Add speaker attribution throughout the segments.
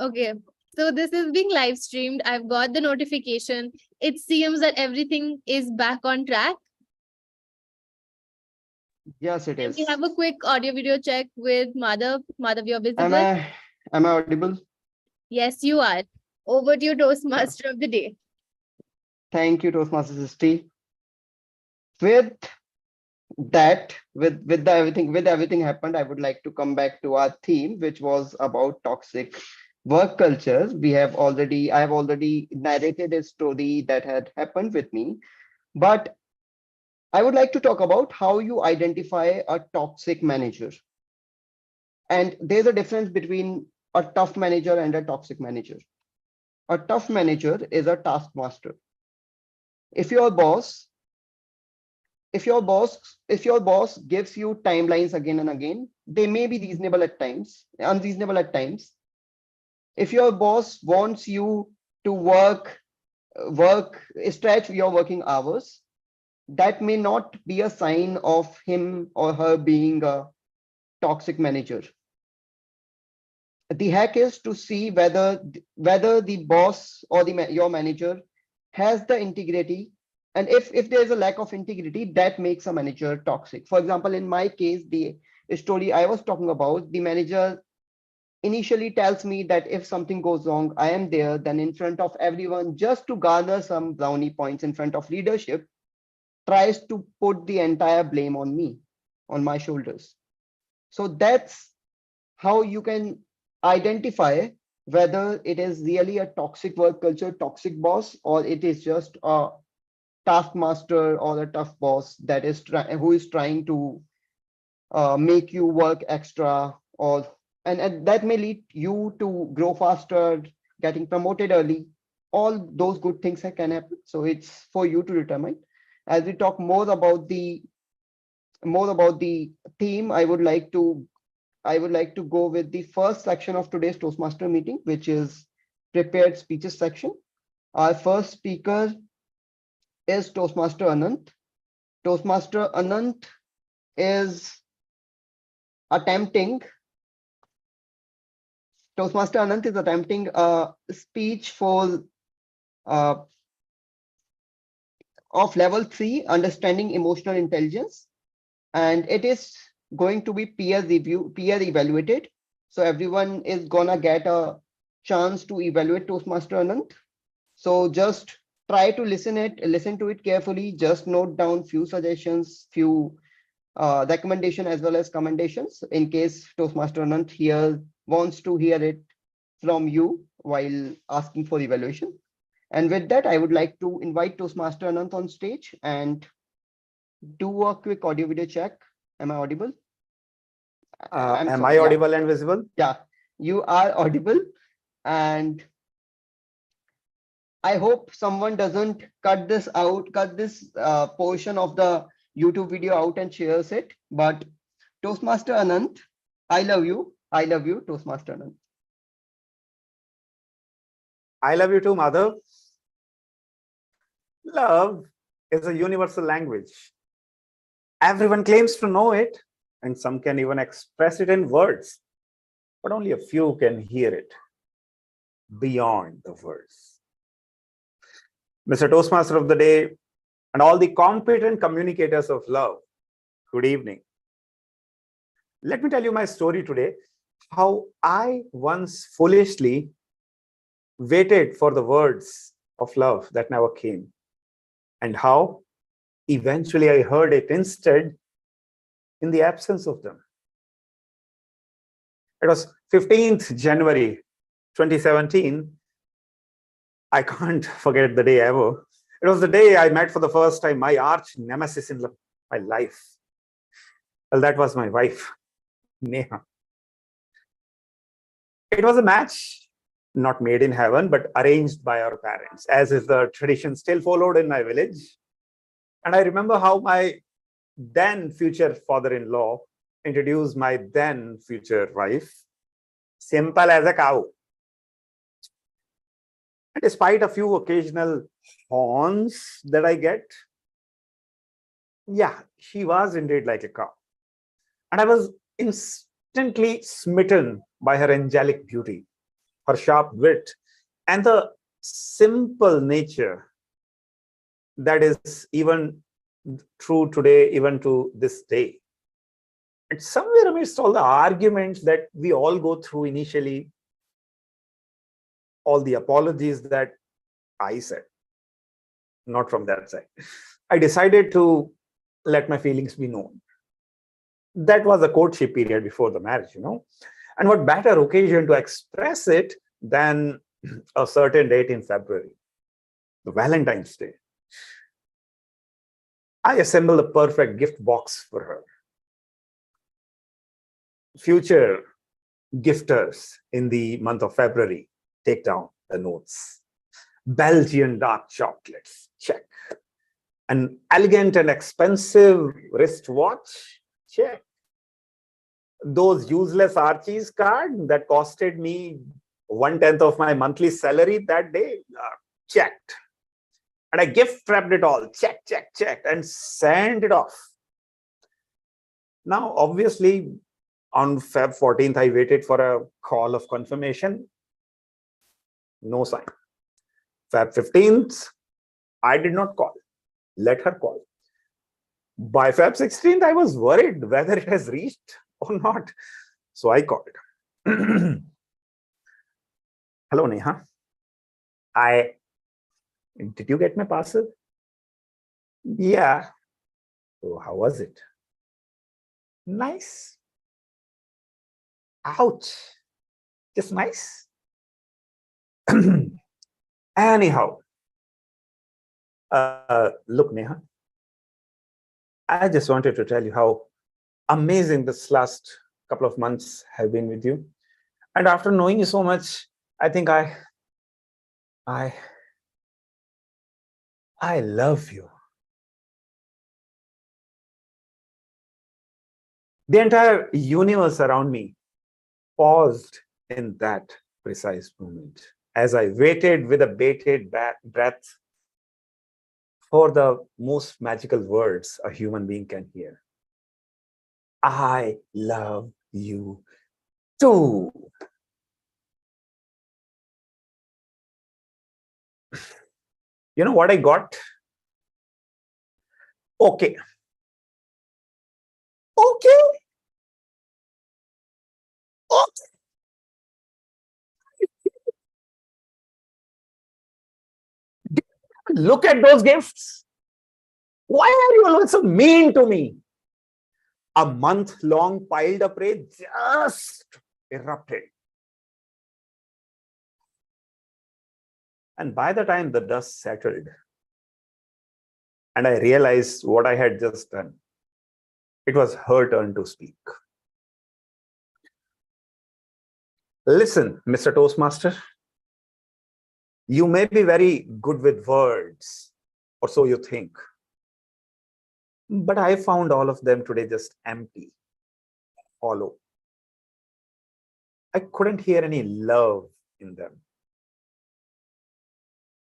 Speaker 1: Okay. So this is being live streamed. I've got the notification. It seems that everything is back on track.
Speaker 2: Yes, it
Speaker 1: Can we
Speaker 2: is.
Speaker 1: have a quick audio video check with Madhav? Madhav, you're
Speaker 2: Am
Speaker 1: visible?
Speaker 2: I am I audible?
Speaker 1: Yes, you are. Over to you, Toastmaster of the day.
Speaker 2: Thank you, Toastmasters Steve. With that, with everything happened, I would like to come back to our theme, which was about toxic work cultures. I have already narrated a story that had happened with me, but I would like to talk about how you identify a toxic manager. And there's a difference between a tough manager and a toxic manager. A tough manager is a taskmaster. If your boss, if your boss gives you timelines again and again, they may be reasonable at times, unreasonable at times. If your boss wants you to stretch your working hours, that may not be a sign of him or her being a toxic manager. The hack is to see whether the boss or your manager has the integrity, and if there is a lack of integrity, that makes a manager toxic. For example, in my case, the story I was talking about, the manager initially tells me that if something goes wrong, I am there, then in front of everyone, just to garner some brownie points in front of leadership, tries to put the entire blame on me, on my shoulders. So that's how you can identify whether it is really a toxic work culture, toxic boss, or it is just a taskmaster or a tough boss that is who is trying to make you work extra, or and that may lead you to grow faster, getting promoted early. All those good things that can happen. So it's for you to determine. As we talk more about the theme, I would like to go with the first section of today's Toastmaster meeting, which is prepared speeches section. Our first speaker is Toastmaster Anant. Toastmaster Anant is attempting Toastmaster Anant is attempting a speech for uh, of level 3, understanding emotional intelligence, and it is going to be peer evaluated. So everyone is gonna get a chance to evaluate Toastmaster Anant. So just try to listen to it carefully. Just note down few suggestions, few recommendation as well as commendations in case Toastmaster Anant here wants to hear it from you while asking for evaluation. And with that, I would like to invite Toastmaster Anant on stage and do a quick audio video check. Am I audible?
Speaker 3: Am I audible and visible?
Speaker 2: Yeah, you are audible. And I hope someone doesn't cut this portion of the YouTube video out and shares it. But Toastmaster Anant, I love you. I love you, Toastmaster Anant.
Speaker 3: I love you too, Madhav. Love is a universal language. Everyone claims to know it, and some can even express it in words, but only a few can hear it beyond the words. Mr. Toastmaster of the day and all the competent communicators of love, good evening. Let me tell you my story today, how I once foolishly waited for the words of love that never came, and how eventually I heard it instead in the absence of them. It was 15th January 2017. I can't forget the day ever. It was the day I met for the first time my arch nemesis in my life. Well, that was my wife, Neha. It was a match not made in heaven, but arranged by our parents, as is the tradition still followed in my village. And I remember how my then future father-in-law introduced my then future wife, simple as a cow. And despite a few occasional horns that I get, yeah, she was indeed like a cow. And I was instantly smitten by her angelic beauty. her sharp wit, and the simple nature that is even true today, even to this day. And somewhere amidst all the arguments that we all go through initially, all the apologies that I said, not from that side, I decided to let my feelings be known. That was the courtship period before the marriage, And what better occasion to express it than a certain date in February, the Valentine's Day. I assembled a perfect gift box for her. Future gifters in the month of February, take down the notes. Belgian dark chocolates, check. An elegant and expensive wristwatch, check. Those useless Archie's card that costed me 1/10 of my monthly salary that day, checked. And I gift wrapped it all, check, and sent it off. Now, obviously, on Feb 14th, I waited for a call of confirmation. No sign. Feb 15th, I did not call. Let her call. By Feb 16th, I was worried whether it has reached or not. So I called. Hello, Neha. Did you get my parcel? Yeah. So how was it? Nice. Ouch. Just nice. Anyhow, look, Neha, I just wanted to tell you how amazing this last couple of months have been with you. And after knowing you so much, I think I love you. The entire universe around me paused in that precise moment as I waited with a bated breath for the most magical words a human being can hear. I love you too. You know what I got? Okay. Okay. Okay. Look at those gifts. Why are you always so mean to me? A month-long piled up raid just erupted. And by the time the dust settled and I realized what I had just done, it was her turn to speak. Listen, Mr. Toastmaster, you may be very good with words, or so you think. But I found all of them today just empty, hollow. I couldn't hear any love in them.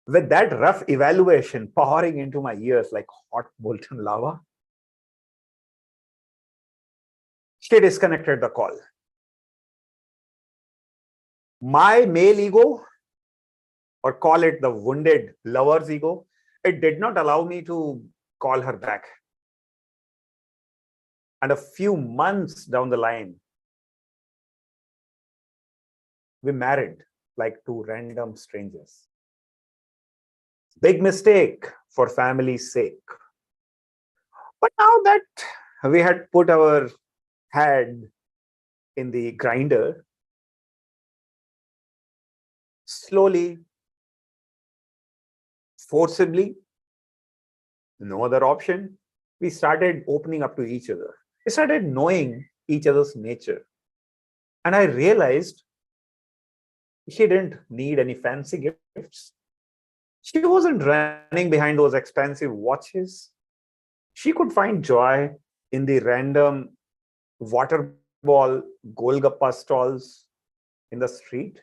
Speaker 3: With that rough evaluation pouring into my ears like hot molten lava, she disconnected the call. My male ego, or call it the wounded lover's ego, it did not allow me to call her back. And a few months down the line, we married like two random strangers. Big mistake for family's sake. But now that we had put our head in the grinder, slowly, forcibly, no other option, we started opening up to each other. We started knowing each other's nature. And I realized she didn't need any fancy gifts. She wasn't running behind those expensive watches. She could find joy in the random water ball golgappa stalls in the street.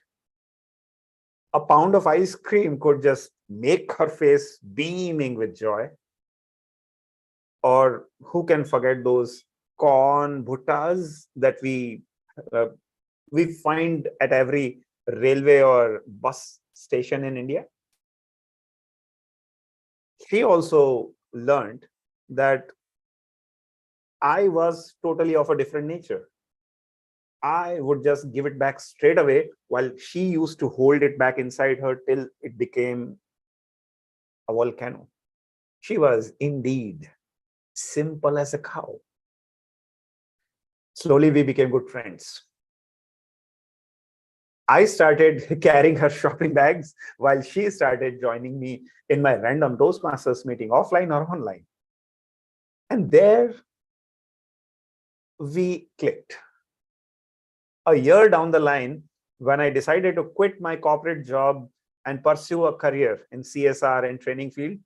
Speaker 3: A pound of ice cream could just make her face beaming with joy. Or who can forget those corn bhuttas that we find at every railway or bus station in India. She also learned that I was totally of a different nature. I would just give it back straight away, while she used to hold it back inside her till it became a volcano. She was indeed simple as a cow. Slowly, we became good friends. I started carrying her shopping bags while she started joining me in my random Toastmasters meeting, offline or online. And there we clicked. A year down the line, when I decided to quit my corporate job and pursue a career in CSR and training field,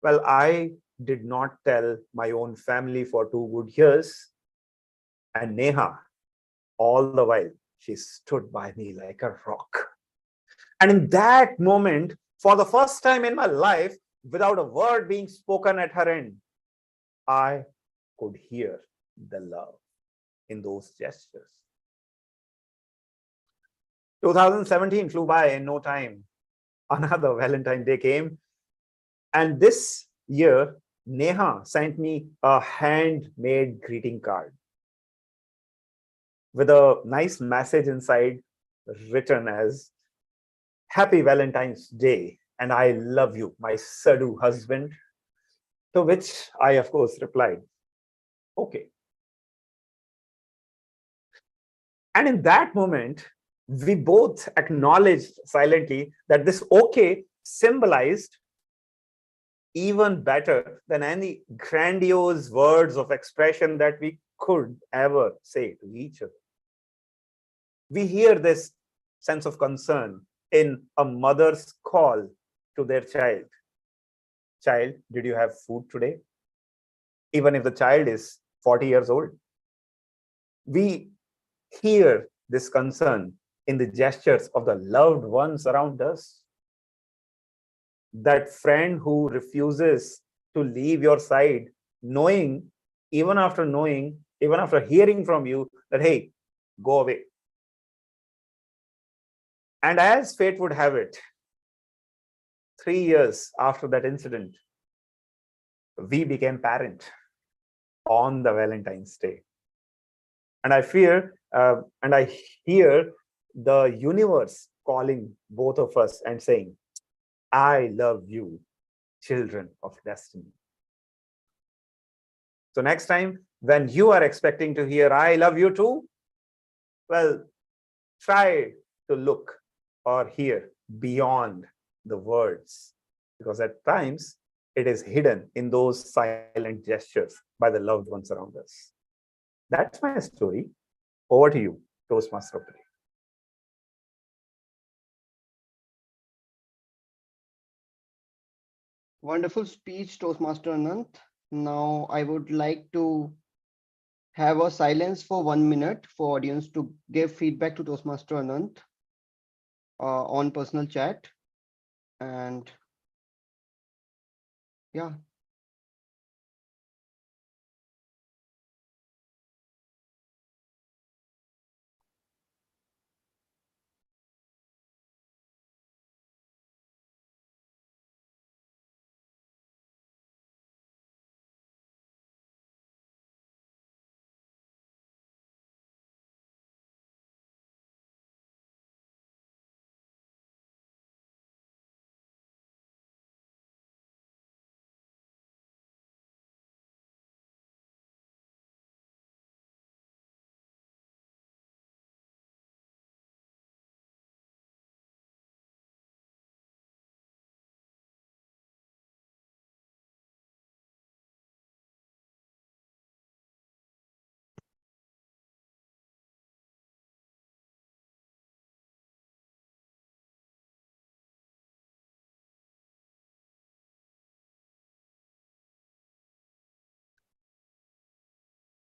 Speaker 3: well, I did not tell my own family for 2 good years. And Neha, all the while, she stood by me like a rock. And in that moment, for the first time in my life, without a word being spoken at her end, I could hear the love in those gestures. 2017 flew by in no time. Another Valentine's Day came. And this year, Neha sent me a handmade greeting card with a nice message inside written as Happy Valentine's Day and I love you, my Sadhu husband. To which I, of course, replied, okay. And in that moment, we both acknowledged silently that this okay symbolized even better than any grandiose words of expression that we could ever say to each other. We hear this sense of concern in a mother's call to their child. Child, did you have food today? Even if the child is 40 years old. We hear this concern in the gestures of the loved ones around us. That friend who refuses to leave your side, knowing, even after hearing from you that, hey, go away. And as fate would have it, 3 years after that incident, we became parent on the Valentine's Day. And I hear the universe calling both of us and saying, I love you, children of destiny. So next time, when you are expecting to hear, I love you too, well, try to look or hear beyond the words, because at times it is hidden in those silent gestures by the loved ones around us. That's my story. Over to you, Toastmaster of the Day.
Speaker 2: Wonderful speech, Toastmaster Anant. Now I would like to have a silence for 1 minute for audience to give feedback to Toastmaster Anant on personal chat. And yeah.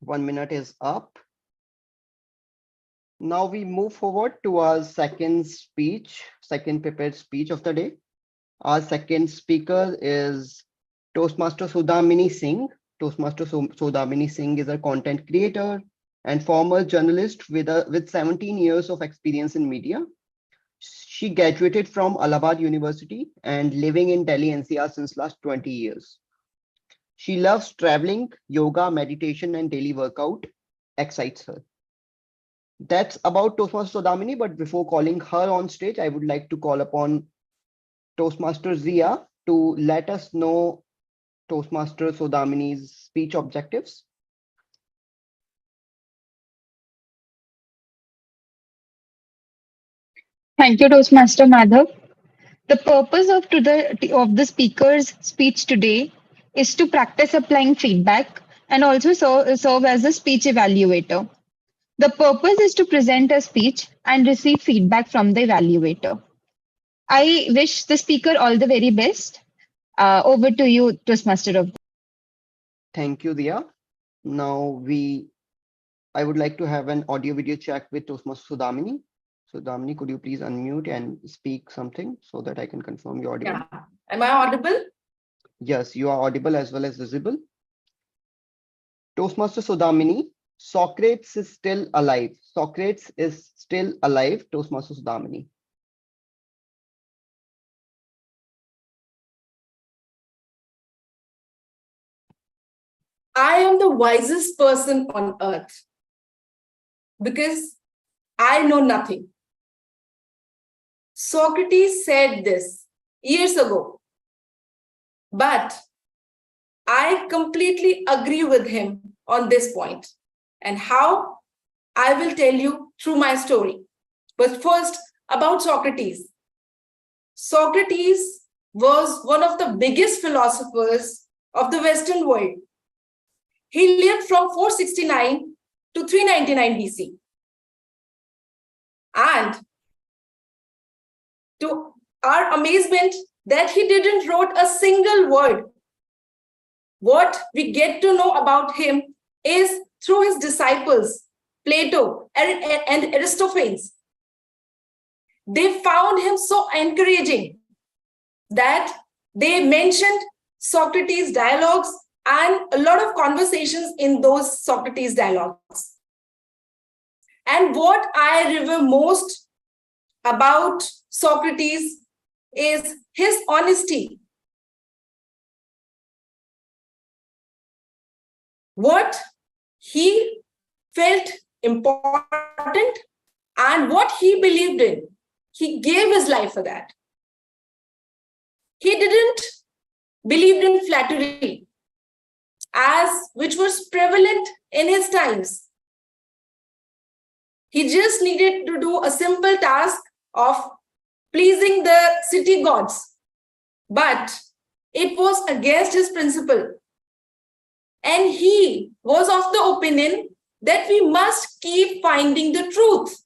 Speaker 2: One minute is up. Now we move forward to our second prepared speech of the day. Our second speaker is Toastmaster Sudhamini Singh. Toastmaster Sudhamini Singh is a content creator, and former journalist with 17 years of experience in media. She graduated from Allahabad University and living in Delhi NCR since last 20 years. She loves traveling, yoga, meditation, and daily workout excites her. That's about Toastmaster Sodamini, but before calling her on stage, I would like to call upon Toastmaster Zia to let us know Toastmaster Sodamini's speech objectives.
Speaker 4: Thank you, Toastmaster Madhav. The purpose of the speaker's speech today is to practice applying feedback and also serve as a speech evaluator. The purpose is to present a speech and receive feedback from the evaluator. I wish the speaker all the very best. Over to you, Toastmaster of.
Speaker 2: Thank you, Dia. Now I would like to have an audio video check with Toastmaster Sodamini. Sodamini, could you please unmute and speak something so that I can confirm you're audible?
Speaker 5: Yeah. Am I audible?
Speaker 2: Yes, you are audible as well as visible. Toastmaster Sodamini, Socrates is still alive. Socrates is still alive, Toastmaster Sodamini.
Speaker 5: I am the wisest person on earth because I know nothing. Socrates said this years ago, but I completely agree with him on this point. And how? I will tell you through my story. But first, about Socrates. Socrates was one of the biggest philosophers of the Western world. He lived from 469 to 399 BC. And to our amazement, that he didn't wrote a single word. What we get to know about him is through his disciples, Plato and Aristophanes. They found him so encouraging that they mentioned Socrates' dialogues and a lot of conversations in those Socrates dialogues. And what I revere most about Socrates is his honesty. What he felt important and what he believed in, he gave his life for that. He didn't believe in flattery, which was prevalent in his times. He just needed to do a simple task of pleasing the city gods, but it was against his principle. And he was of the opinion that we must keep finding the truth.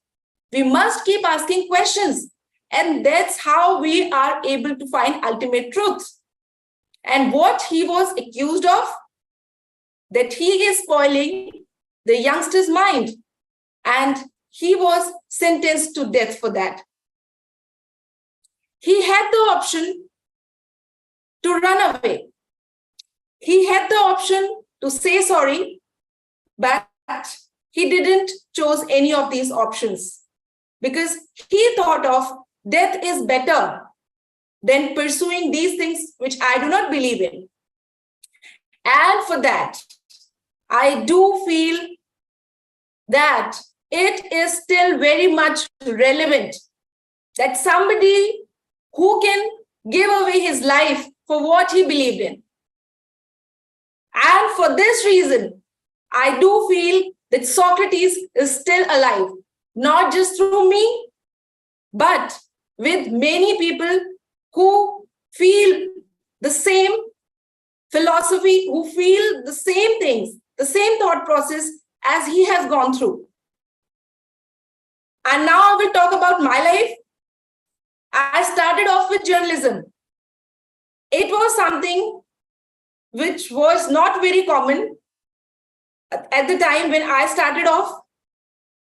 Speaker 5: We must keep asking questions. And that's how we are able to find ultimate truth. And what he was accused of, that he is spoiling the youngster's mind. And he was sentenced to death for that. He had the option to run away. He had the option to say sorry, but he didn't choose any of these options because he thought of death is better than pursuing these things which I do not believe in. And for that, I do feel that it is still very much relevant that somebody who can give away his life for what he believed in. And for this reason, I do feel that Socrates is still alive, not just through me, but with many people who feel the same philosophy, who feel the same things, the same thought process as he has gone through. And now I will talk about my life. I started off with journalism. It was something which was not very common at the time when I started off.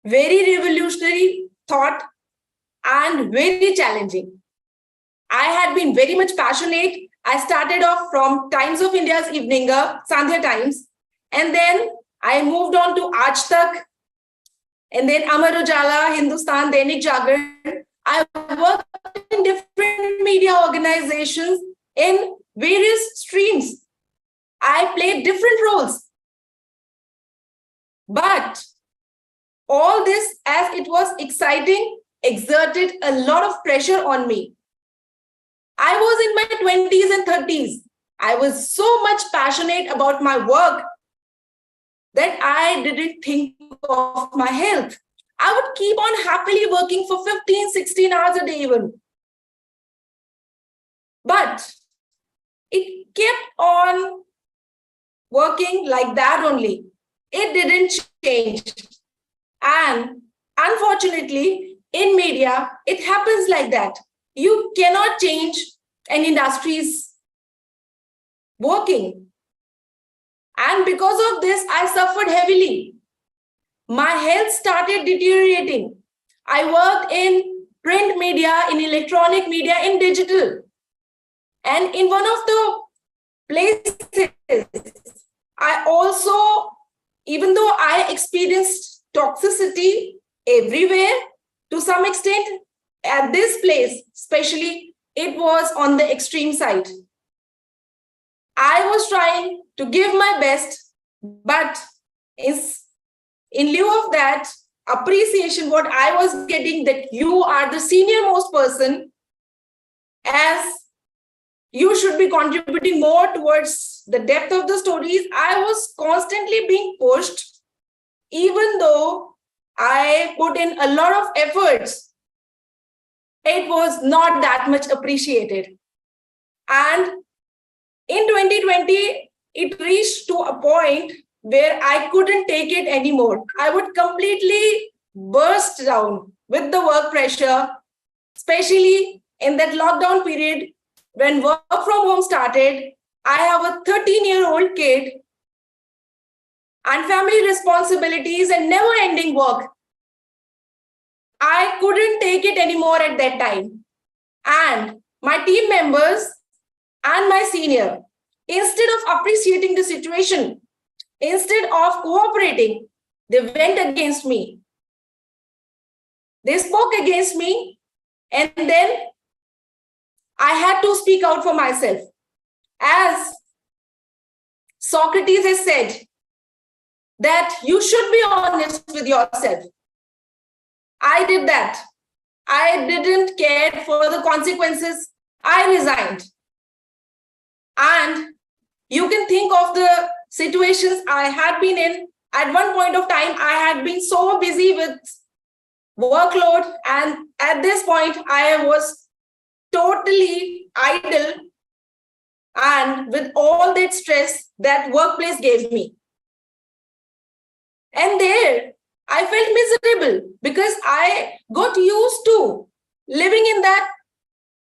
Speaker 5: Very revolutionary thought and very challenging. I had been very much passionate. I started off from Times of India's evening, Sandhya Times, and then I moved on to Aaj Tak, and then Amar Ujala, Hindustan, Dainik Jagran. I worked in different media organizations in various streams. I played different roles. But all this, as it was exciting, exerted a lot of pressure on me. I was in my 20s and 30s. I was so much passionate about my work that I didn't think of my health. I would keep on happily working for 15, 16 hours a day even. But it kept on working like that only. It didn't change. And unfortunately, in media, it happens like that. You cannot change an industry's working. And because of this, I suffered heavily. My health started deteriorating. I worked in print media, in electronic media, in digital. And in one of the places, I also, even though I experienced toxicity everywhere, to some extent, at this place, especially, it was on the extreme side. I was trying to give my best, but in lieu of that appreciation, what I was getting, that you are the senior most person, as you should be contributing more towards the depth of the stories, I was constantly being pushed, even though I put in a lot of efforts. It was not that much appreciated. And in 2020, it reached to a point where I couldn't take it anymore. I would completely burst down with the work pressure, especially in that lockdown period when work from home started. I have a 13-year-old kid and family responsibilities and never-ending work. I couldn't take it anymore at that time. And my team members and my senior, instead of appreciating the situation, instead of cooperating, they went against me. They spoke against me, and then I had to speak out for myself. As Socrates has said, that you should be honest with yourself. I did that. I didn't care for the consequences. I resigned. And you can think of the situations I had been in. At one point of time, I had been so busy with workload. And at this point, I was totally idle and with all that stress that workplace gave me. And there, I felt miserable because I got used to living in that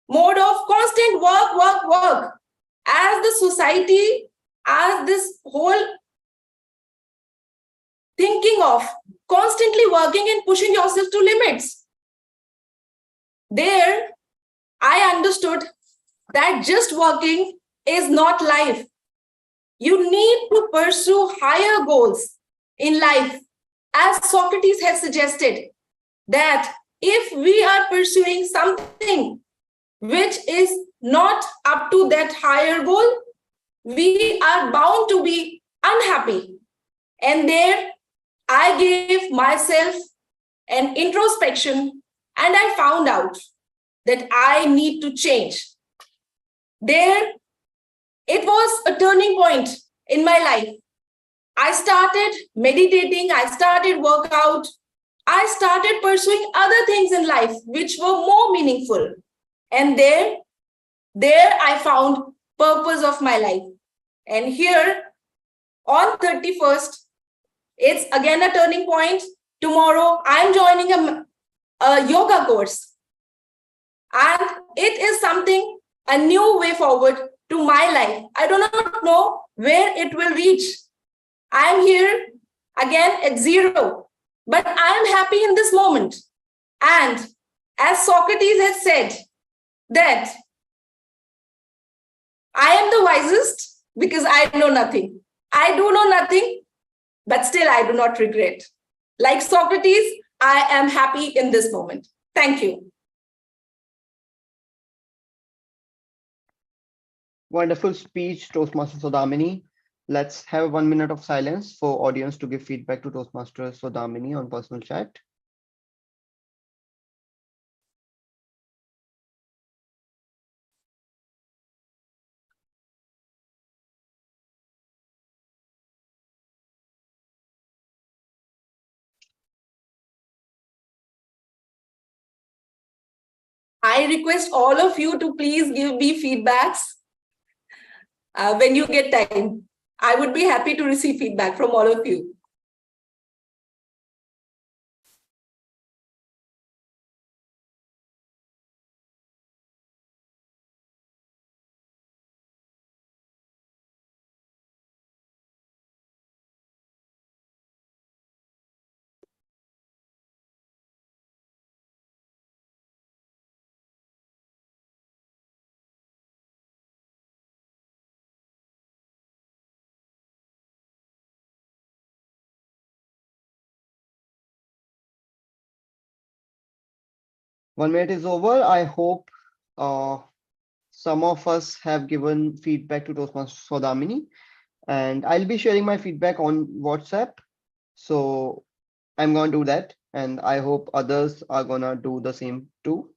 Speaker 5: mode of constant work. As the society, as this whole thinking of constantly working and pushing yourself to limits. There, I understood that just working is not life. You need to pursue higher goals in life. As Socrates has suggested, that if we are pursuing something which is not up to that higher goal, we are bound to be unhappy. And there, I gave myself an introspection and I found out that I need to change. There, it was a turning point in my life. I started meditating, I started workout, I started pursuing other things in life which were more meaningful. And there I found purpose of my life. And here on 31st, it's again a turning point. Tomorrow, I'm joining a yoga course. And it is something, a new way forward to my life. I do not know where it will reach. I'm here again at zero, but I am happy in this moment. And as Socrates has said, that I am the wisest because I know nothing. I do know nothing, but still I do not regret. Like Socrates, I am happy in this moment. Thank you.
Speaker 2: Wonderful speech, Toastmaster Sodamini. Let's have 1 minute of silence for audience to give feedback to Toastmaster Sodamini on personal chat.
Speaker 5: I request all of you to please give me feedbacks when you get time. I would be happy to receive feedback from all of you.
Speaker 2: One minute is over. I hope some of us have given feedback to Toastmaster Sodamini, and I'll be sharing my feedback on WhatsApp. So I'm going to do that, and I hope others are gonna do the same too.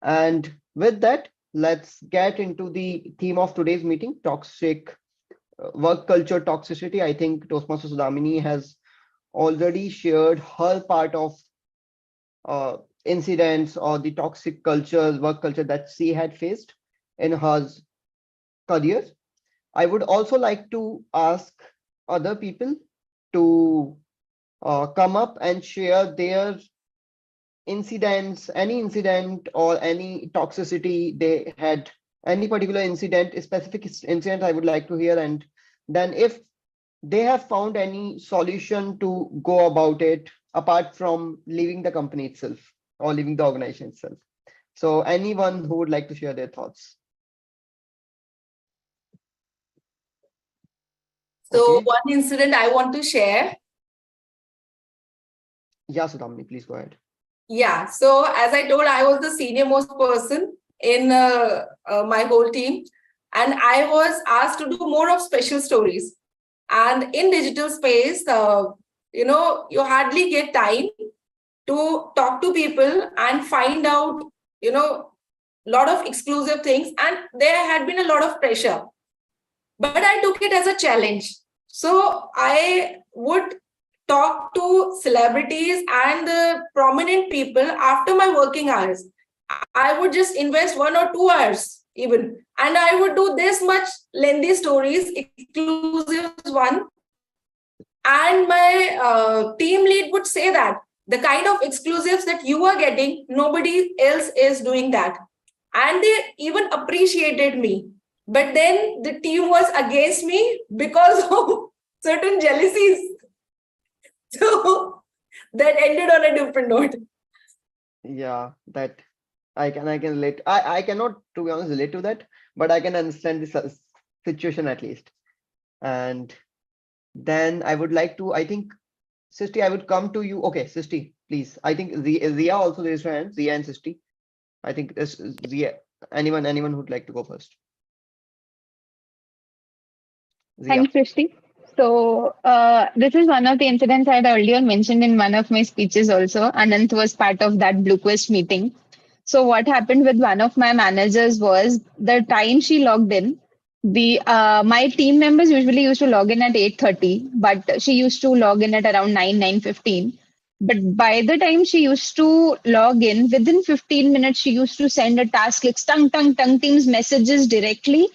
Speaker 2: And with that, let's get into the theme of today's meeting: toxic work culture toxicity. I think Toastmaster Sudamini has already shared her part of incidents or the toxic culture, work culture that she had faced in her career. I would also like to ask other people to come up and share their incidents, any incident or any toxicity they had, any particular incident, a specific incident I would like to hear. And then if they have found any solution to go about it apart from leaving the company itself or leaving the organization itself. So anyone who would like to share their thoughts.
Speaker 5: So
Speaker 2: Okay.
Speaker 5: one incident I want to share.
Speaker 2: Yeah, Sudamni, please go ahead.
Speaker 5: Yeah, so as I told, I was the senior most person in my whole team, and I was asked to do more of special stories. And in digital space, you hardly get time to talk to people and find out, lot of exclusive things. And there had been a lot of pressure, but I took it as a challenge. So I would talk to celebrities and prominent people after my working hours. I would just invest 1 or 2 hours even, and I would do this much lengthy stories, exclusive one. And my team lead would say that the kind of exclusives that you are getting, nobody else is doing that. And they even appreciated me. But then the team was against me because of certain jealousies. So that ended on a different note.
Speaker 2: Yeah, that I can relate. I cannot, to be honest, relate to that, but I can understand this situation at least. And then I would like to, I think, Sisti, I would come to you. Okay, Sisti, please. I think Zia also raised her hand. Zia and Sisti. I think this is Zia. Anyone who'd like to go first? Zia.
Speaker 4: Thanks, Srishti. So, this is one of the incidents I had earlier mentioned in one of my speeches also. Anant was part of that Blue Quest meeting. So, what happened with one of my managers was the time she logged in, the my team members usually used to log in at 8:30, but she used to log in at around 9:15. But by the time she used to log in, within 15 minutes, she used to send a task like tung Teams messages directly,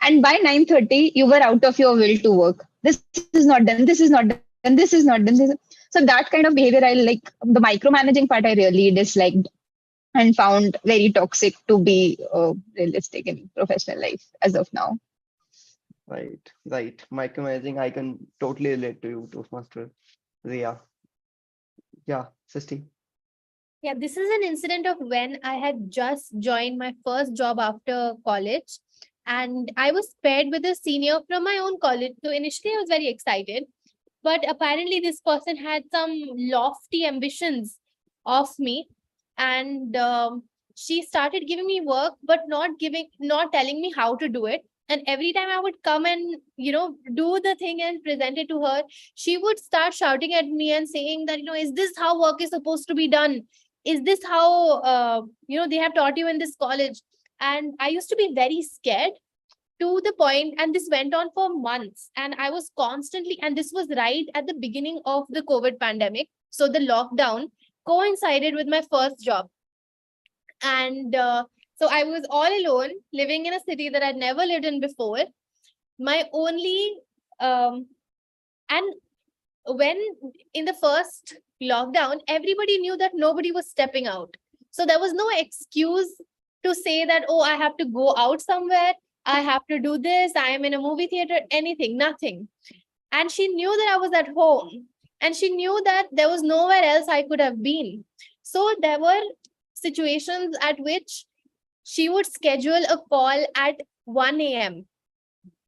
Speaker 4: and by 9:30 you were out of your will to work. This is not done, this is not done, this is not done, so that kind of behavior, I like the micromanaging part, I really disliked and found very toxic, to be realistic in professional life as of now.
Speaker 2: Right. Micromanaging, I can totally relate to you, Toastmaster Zia. Yeah, Sisti.
Speaker 1: Yeah, this is an incident of when I had just joined my first job after college, and I was paired with a senior from my own college. So initially, I was very excited. But apparently this person had some lofty ambitions of me, and she started giving me work, but not telling me how to do it. And every time I would come and do the thing and present it to her, she would start shouting at me and saying that, is this how work is supposed to be done? Is this how they have taught you in this college? And I used to be very scared, to the point, and this went on for months, and I was constantly, and this was right at the beginning of the COVID pandemic, so the lockdown coincided with my first job. And so I was all alone, living in a city that I'd never lived in before. My only and when in the first lockdown, everybody knew that nobody was stepping out, so there was no excuse to say that, oh, I have to go out somewhere, I have to do this, I am in a movie theater, anything, nothing. And she knew that I was at home, and she knew that there was nowhere else I could have been. So there were situations at which she would schedule a call at 1 a.m.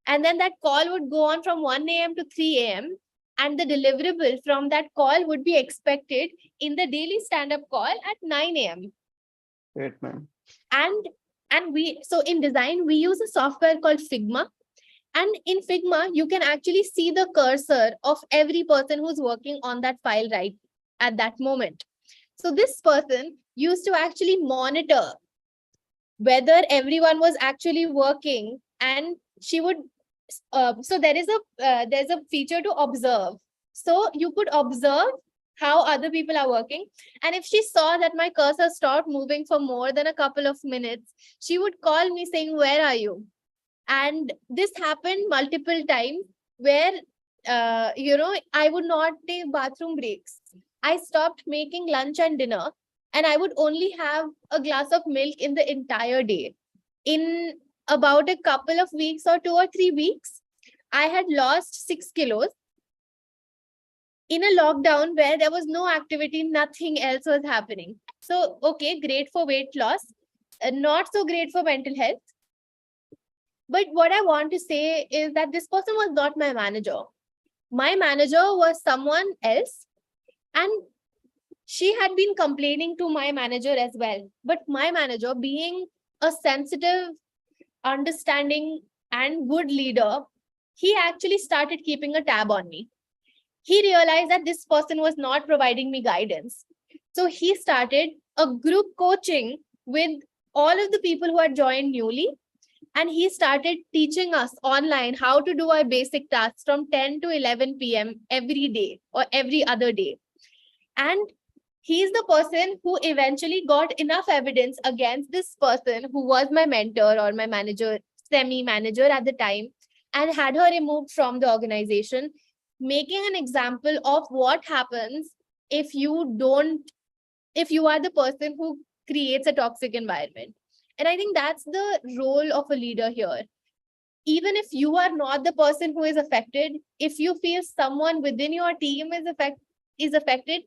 Speaker 1: And then that call would go on from 1 a.m. to 3 a.m. And the deliverable from that call would be expected in the daily stand-up call at 9 a.m.
Speaker 2: Great, man.
Speaker 1: And so in design, we use a software called Figma. And in Figma, you can actually see the cursor of every person who's working on that file right at that moment. So this person used to actually monitor whether everyone was actually working, and she would so there's a feature to observe, so you could observe how other people are working. And if she saw that my cursor stopped moving for more than a couple of minutes, she would call me saying, where are you? And this happened multiple times, where I would not take bathroom breaks. I stopped making lunch and dinner, and I would only have a glass of milk in the entire day. In about a couple of weeks or 2 or 3 weeks, I had lost 6 kilos in a lockdown where there was no activity, nothing else was happening. So, okay, great for weight loss, not so great for mental health. But what I want to say is that this person was not my manager. My manager was someone else, and she had been complaining to my manager as well. But my manager, being a sensitive, understanding, and good leader, he actually started keeping a tab on me. He realized that this person was not providing me guidance. So he started a group coaching with all of the people who had joined newly. And he started teaching us online how to do our basic tasks from 10 to 11 p.m. every day or every other day. And he's the person who eventually got enough evidence against this person who was my mentor or my manager, semi-manager at the time, and had her removed from the organization, making an example of what happens if you are the person who creates a toxic environment. And I think that's the role of a leader here. Even if you are not the person who is affected, if you feel someone within your team is affected,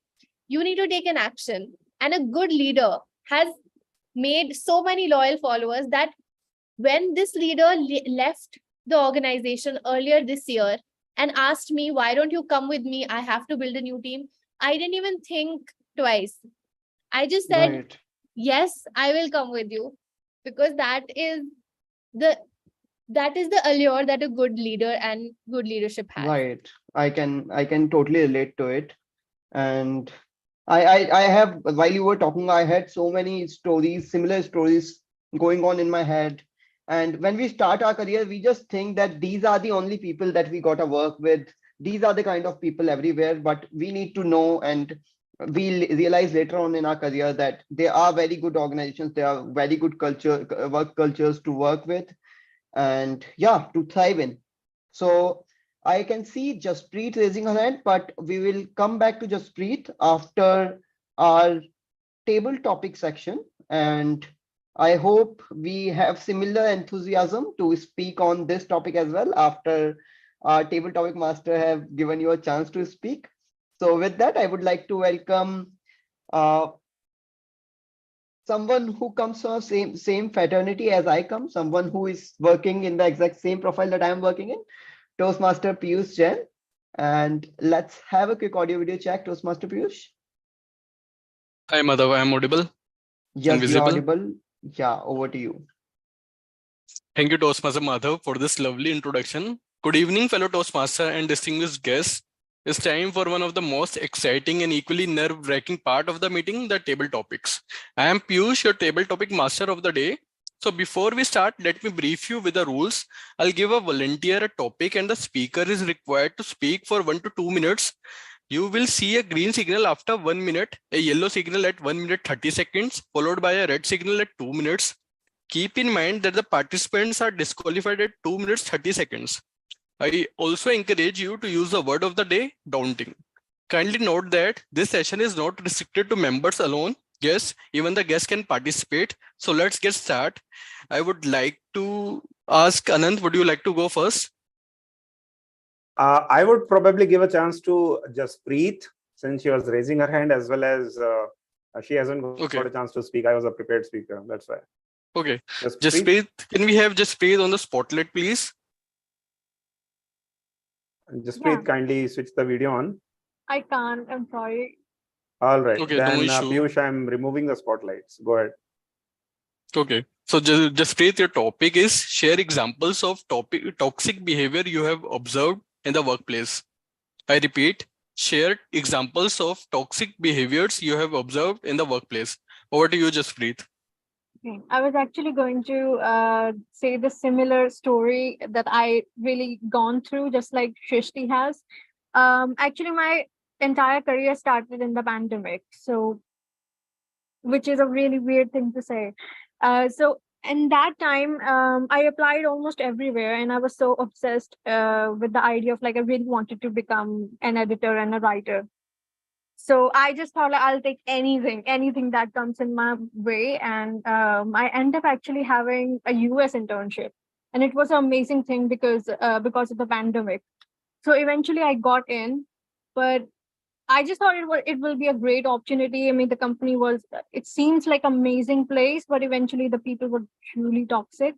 Speaker 1: you need to take an action. And a good leader has made so many loyal followers that when this leader left the organization earlier this year and asked me, why don't you come with me? I have to build a new team. I didn't even think twice. I just said,
Speaker 2: Right.
Speaker 1: yes, I will come with you, because that is the allure that a good leader and good leadership has.
Speaker 2: Right. I can totally relate to it. And I have, while you were talking, I had so many stories, similar stories going on in my head. And when we start our career, we just think that these are the only people that we got to work with. These are the kind of people everywhere, but we need to know, and we realize later on in our career that there are very good organizations, there are very good work cultures to work with, and yeah, to thrive in. So I can see Jaspreet raising her hand, but we will come back to Jaspreet after our table topic section. And I hope we have similar enthusiasm to speak on this topic as well after our table topic master have given you a chance to speak. So with that, I would like to welcome someone who comes from same fraternity as I come, someone who is working in the exact same profile that I am working in, Toastmaster Piyush Jain. And let's have a quick audio video check. Toastmaster Piyush.
Speaker 6: Hi, Madhav. I am audible
Speaker 2: Yes,
Speaker 6: and
Speaker 2: you're
Speaker 6: visible.
Speaker 2: audible. Yeah, over to you.
Speaker 6: Thank you, Toastmaster Madhav, for this lovely introduction. Good evening, fellow Toastmaster and distinguished guests. It's time for one of the most exciting and equally nerve-wracking part of the meeting, the table topics. I am Piyush, your table topic master of the day. So before we start, let me brief you with the rules. I'll give a volunteer a topic and the speaker is required to speak for 1 to 2 minutes. You will see a green signal after 1 minute, a yellow signal at 1 minute 30 seconds, followed by a red signal at 2 minutes. Keep in mind that the participants are disqualified at 2 minutes 30 seconds. I also encourage you to use the word of the day, daunting. Kindly note that this session is not restricted to members alone. Yes, even the guests can participate. So let's get started. I would like to ask Anand, would you like to go first?
Speaker 3: I would probably give a chance to Jasprit, since she was raising her hand, as well as she hasn't got a chance to speak. I was a prepared speaker. That's why.
Speaker 6: Okay.
Speaker 3: Jasprit,
Speaker 6: can we have Jasprit on the spotlight, please?
Speaker 3: Jasprit, kindly switch the video on.
Speaker 1: I can't. I'm sorry.
Speaker 3: All right.
Speaker 6: Okay,
Speaker 3: then
Speaker 6: no issue.
Speaker 3: Piyush, I'm removing the spotlights. Go ahead.
Speaker 6: Okay. So Jasprit, your topic is share examples of toxic behavior you have observed in the workplace. I repeat, share examples of toxic behaviors you have observed in the workplace. Over to you, Jasprit.
Speaker 1: Okay. I was actually going to say the similar story that I really gone through, just like Shrishti has. Actually, my entire career started in the pandemic, so which is a really weird thing to say. So in that time, I applied almost everywhere, and I was so obsessed with the idea of like I really wanted to become an editor and a writer. So I just thought like, I'll take anything that comes in my way. And I ended up actually having a US internship. And it was an amazing thing because of the pandemic. So eventually I got in, but I just thought it will be a great opportunity. I mean, the company it seems like amazing place, but eventually the people were truly toxic.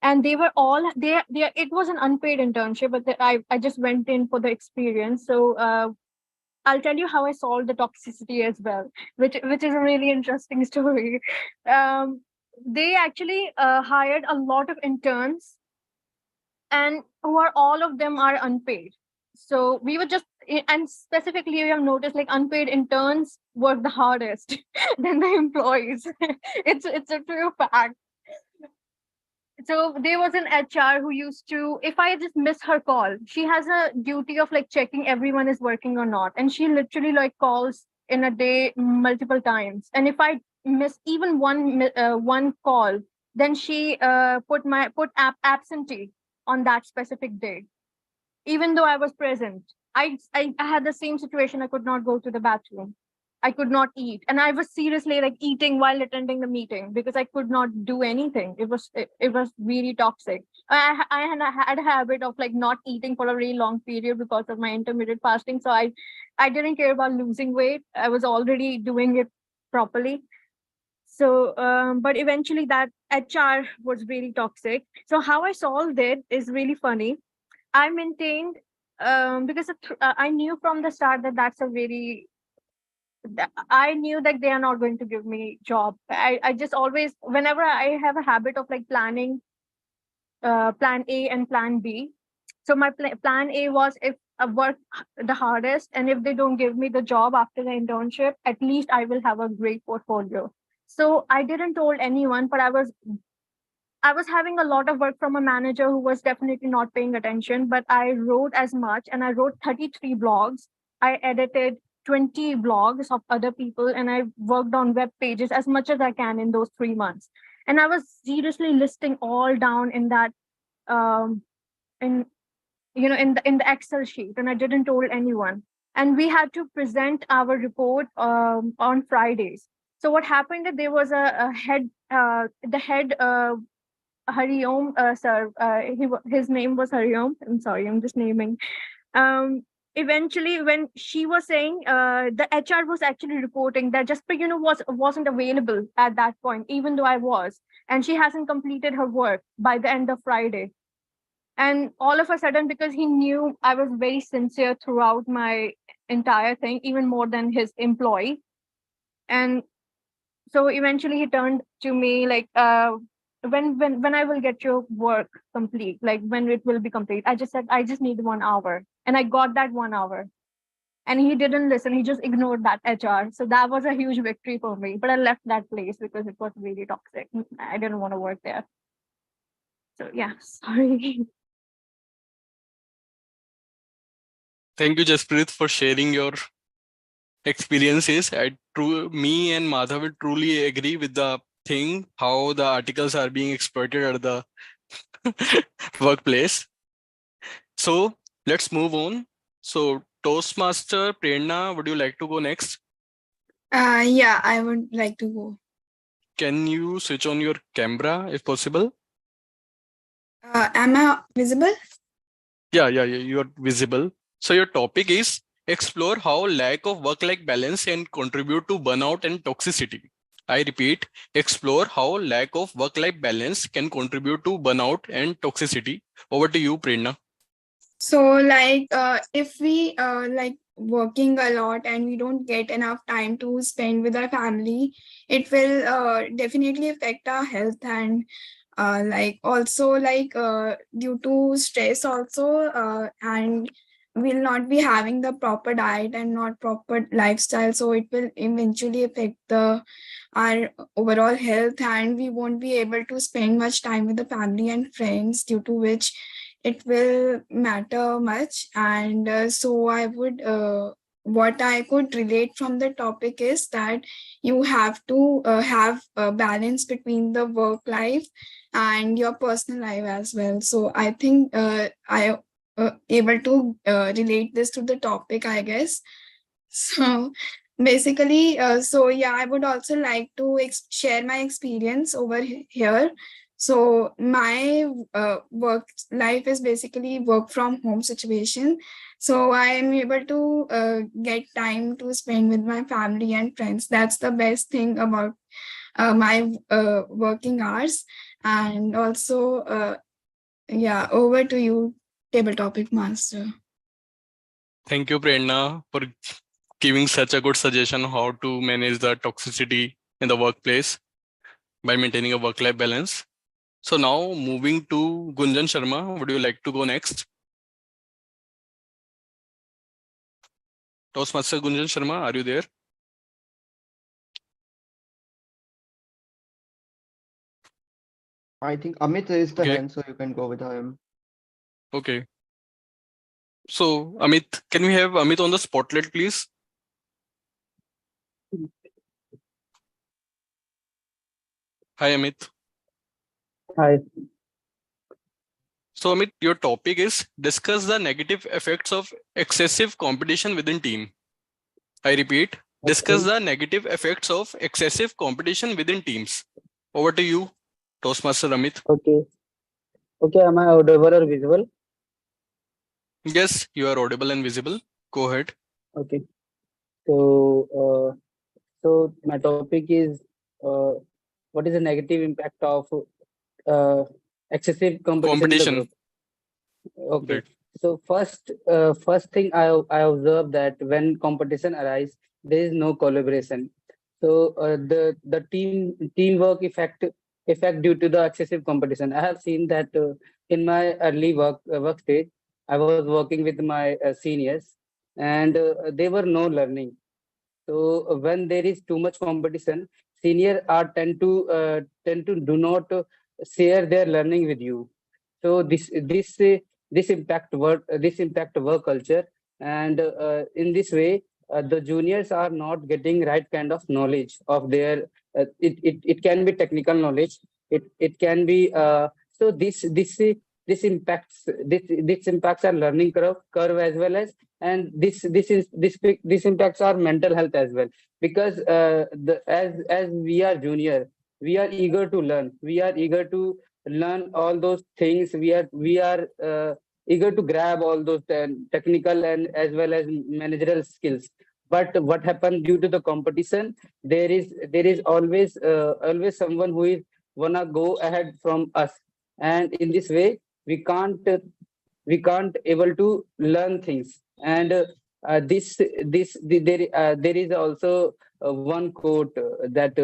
Speaker 1: And they were all there. It was an unpaid internship, but I just went in for the experience. So I'll tell you how I solved the toxicity as well, which is a really interesting story. They actually hired a lot of interns, and all of them are unpaid. So we were just, and specifically, we have noticed like unpaid interns work the hardest than the employees. It's a true fact. So there was an HR who used to, if I just miss her call, she has a duty of like checking everyone is working or not. And she literally like calls in a day multiple times. And if I miss even one call, then she put absentee on that specific day, even though I was present. I had the same situation. I could not go to the bathroom. I could not eat, and I was seriously like eating while attending the meeting because I could not do anything. It was really toxic. I had a habit of like not eating for a really long period because of my intermittent fasting. So I didn't care about losing weight. I was already doing it properly. So, but eventually that HR was really toxic. So how I solved it is really funny. I maintained because I knew from the start that I knew that they are not going to give me job. I just always, whenever I have a habit of like planning plan A and plan B. So my plan A was if I work the hardest and if they don't give me the job after the internship, at least I will have a great portfolio. So I didn't told anyone, but I was having a lot of work from a manager who was definitely not paying attention, but I wrote as much and I wrote 33 blogs. I edited 20 blogs of other people and I worked on web pages as much as I can in those 3 months. And I was seriously listing all down in that in in the Excel sheet, and I didn't told anyone. And we had to present our report on Fridays. So what happened that there was a head the head Hariom, sir, his name was Hariom. I'm sorry, I'm just naming. Eventually, when she was saying, the HR was actually reporting that Jasper, wasn't available at that point, even though I was, and she hasn't completed her work by the end of Friday.
Speaker 7: And all of a sudden, because he knew I was very sincere throughout my entire thing, even more than his employee. And so eventually he turned to me like, when I will get your work complete, like when it will be complete. I just said, I just need 1 hour. And I got that 1 hour. And he didn't listen. He just ignored that HR. So that was a huge victory for me. But I left that place because it was really toxic. I didn't want to work there. So yeah, sorry.
Speaker 6: Thank you, Jasprit, for sharing your experiences. Me and Madhav will truly agree with the thing how the articles are being exploited at the workplace. So let's move on. So Toastmaster Prerna, would you like to go next?
Speaker 8: Yeah, I would like to go.
Speaker 6: Can you switch on your camera if possible?
Speaker 8: Am I visible?
Speaker 6: Yeah, you're visible. So your topic is explore how lack of work-life balance can contribute to burnout and toxicity. I repeat, explore how lack of work-life balance can contribute to burnout and toxicity. Over to you, Prerna.
Speaker 8: So like if we like working a lot and we don't get enough time to spend with our family, it will definitely affect our health. And like also like due to stress also, and we'll not be having the proper diet and not proper lifestyle, so it will eventually affect the our overall health, and we won't be able to spend much time with the family and friends, due to which it will matter much. And so I would what I could relate from the topic is that you have to have a balance between the work life and your personal life as well. So I think I able to relate this to the topic, I guess. So basically, so yeah, I would also like to share my experience over here. So my work life is basically work from home situation. So I am able to get time to spend with my family and friends. That's the best thing about my working hours. And also, yeah, over to you, table topic master.
Speaker 6: Thank you, Prerna, for giving such a good suggestion how to manage the toxicity in the workplace by maintaining a work-life balance. So now moving to Gunjan Sharma, would you like to go next? Toastmaster Gunjan Sharma, are you there?
Speaker 2: I think Amit is the
Speaker 6: Okay.
Speaker 2: hand, so you can go with him.
Speaker 6: Okay. So Amit, can we have Amit on the spotlight, please? Hi, Amit.
Speaker 9: Hi.
Speaker 6: So Amit, your topic is discuss the negative effects of excessive competition within team. I repeat, discuss the negative effects of excessive competition within teams. Over to you, Toastmaster Amit.
Speaker 9: Okay. Okay. Am I audible or visible?
Speaker 6: Yes, you are audible and visible. Go ahead.
Speaker 9: Okay. So my topic is uh, what is the negative impact of uh, excessive competition in the
Speaker 6: Competition.
Speaker 9: group? Okay.
Speaker 6: Right.
Speaker 9: So first thing I observed that when competition arises, there is no collaboration. So the teamwork effect due to the excessive competition. I have seen that in my early work stage, I was working with my seniors, and they were no learning. So when there is too much competition, senior are tend to do not share their learning with you. So this impact work culture, and in this way, the juniors are not getting right kind of knowledge of their. It can be technical knowledge. It can be so this impacts our learning curve as well as, and this impacts our mental health as well, because as we are junior, we are eager to learn, we are eager to learn all those things, we are eager to grab all those technical and as well as managerial skills. But what happened due to the competition, there is always someone who is wanna go ahead from us, and in this way we can't able to learn things. And there is also one quote that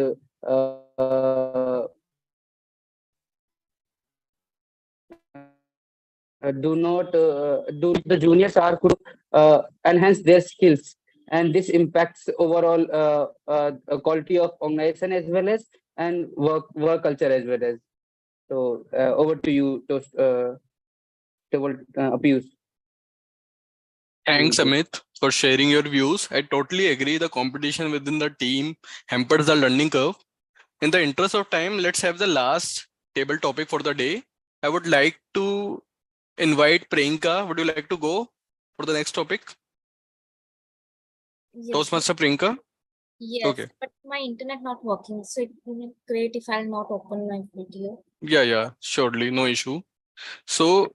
Speaker 9: do not do the juniors are to enhance their skills, and this impacts overall quality of organization as well as and work culture as well as. So over to you, Piyush.
Speaker 6: Thanks, Amit, for sharing your views. I totally agree. The competition within the team hampers the learning curve. In the interest of time, let's have the last table topic for the day. I would like to invite Priyanka. Would you like to go for the next topic?
Speaker 10: Yes,
Speaker 6: Toastmaster Priyanka?
Speaker 10: yes,
Speaker 6: Okay.
Speaker 10: but my internet not working, so it will be great if I'll not open my video.
Speaker 6: Yeah, surely, no issue. So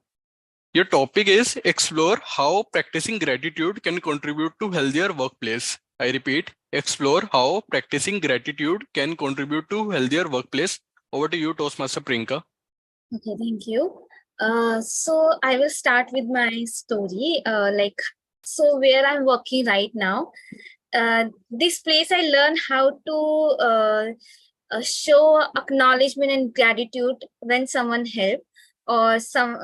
Speaker 6: your topic is explore how practicing gratitude can contribute to healthier workplace. I repeat, explore how practicing gratitude can contribute to healthier workplace. Over to you, Toastmaster Priyanka.
Speaker 10: Okay, thank you. So I will start with my story. So where I'm working right now, this place I learned how to show acknowledgement and gratitude when someone help or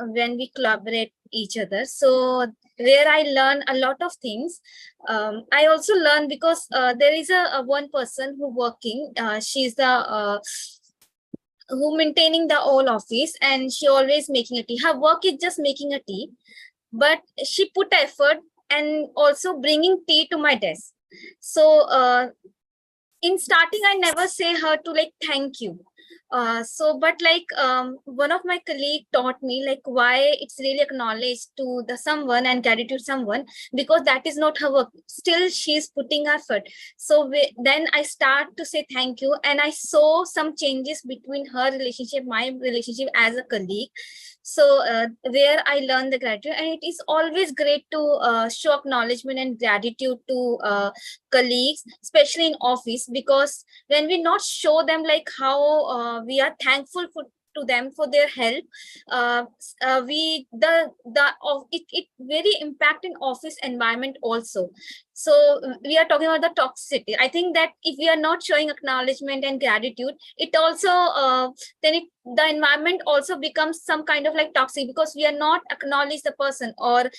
Speaker 10: when we collaborate each other. So where I learn a lot of things. I also learn because there is a one person who working. She's the who maintaining the whole office, and she always making a tea. Her work is just making a tea, but she put effort and also bringing tea to my desk. So in starting I never say her to like thank you. But one of my colleague taught me like why it's really acknowledged to the someone and gratitude someone, because that is not her work, still she's putting effort. So then I start to say thank you, and I saw some changes between her relationship, my relationship as a colleague. So where I learned the gratitude, and it is always great to show acknowledgement and gratitude to colleagues, especially in office, because when we not show them like how we are thankful to them for their help, we the of it very impact in office environment also. So we are talking about the toxicity. I think that if we are not showing acknowledgement and gratitude, it also the environment also becomes some kind of like toxic, because we are not acknowledge the person or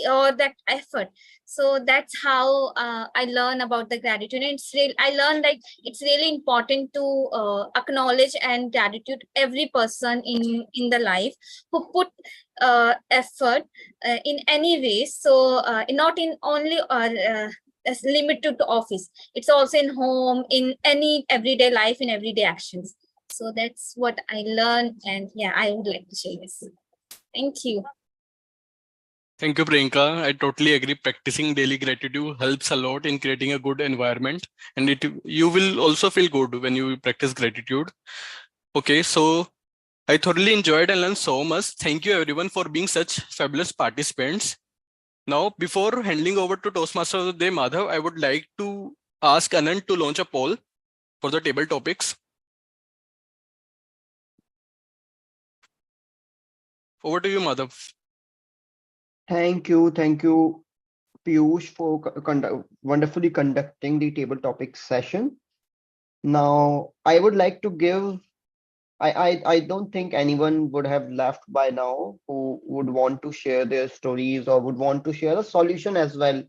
Speaker 10: or that effort. So that's how I learn about the gratitude. And I learned like it's really important to acknowledge and gratitude every person in the life who put effort in any way. So not in only as limited to office, it's also in home, in any everyday life, in everyday actions. So that's what I learned, and yeah, I would like to share this. Thank you.
Speaker 6: Thank you, Priyanka. I totally agree. Practicing daily gratitude helps a lot in creating a good environment, and you will also feel good when you practice gratitude. Okay, so I thoroughly enjoyed and learned so much. Thank you everyone for being such fabulous participants. Now, before handing over to Toastmaster of the Day, Madhav, I would like to ask Anand to launch a poll for the table topics. Over to you, Madhav.
Speaker 2: Thank you, Piyush, for wonderfully conducting the table topic session. Now, I would like to give. I don't think anyone would have left by now who would want to share their stories or would want to share a solution as well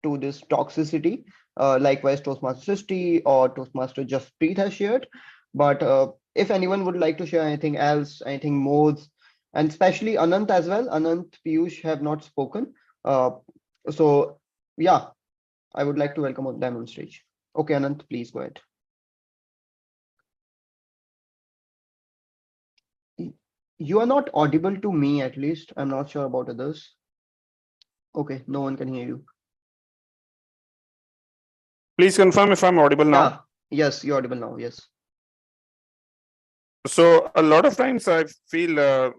Speaker 2: to this toxicity. Likewise, Toastmaster Srishti or Toastmaster Jaspreet has shared. But if anyone would like to share anything else, anything more, and especially Anant as well, Anant, Piyush have not spoken. So yeah, I would like to welcome them on stage. Okay, Anant, please go ahead. You are not audible to me, at least. I'm not sure about others. Okay, no one can hear you.
Speaker 3: Please confirm if I'm audible now.
Speaker 2: Yeah, yes, you're audible now. Yes.
Speaker 3: So a lot of times I feel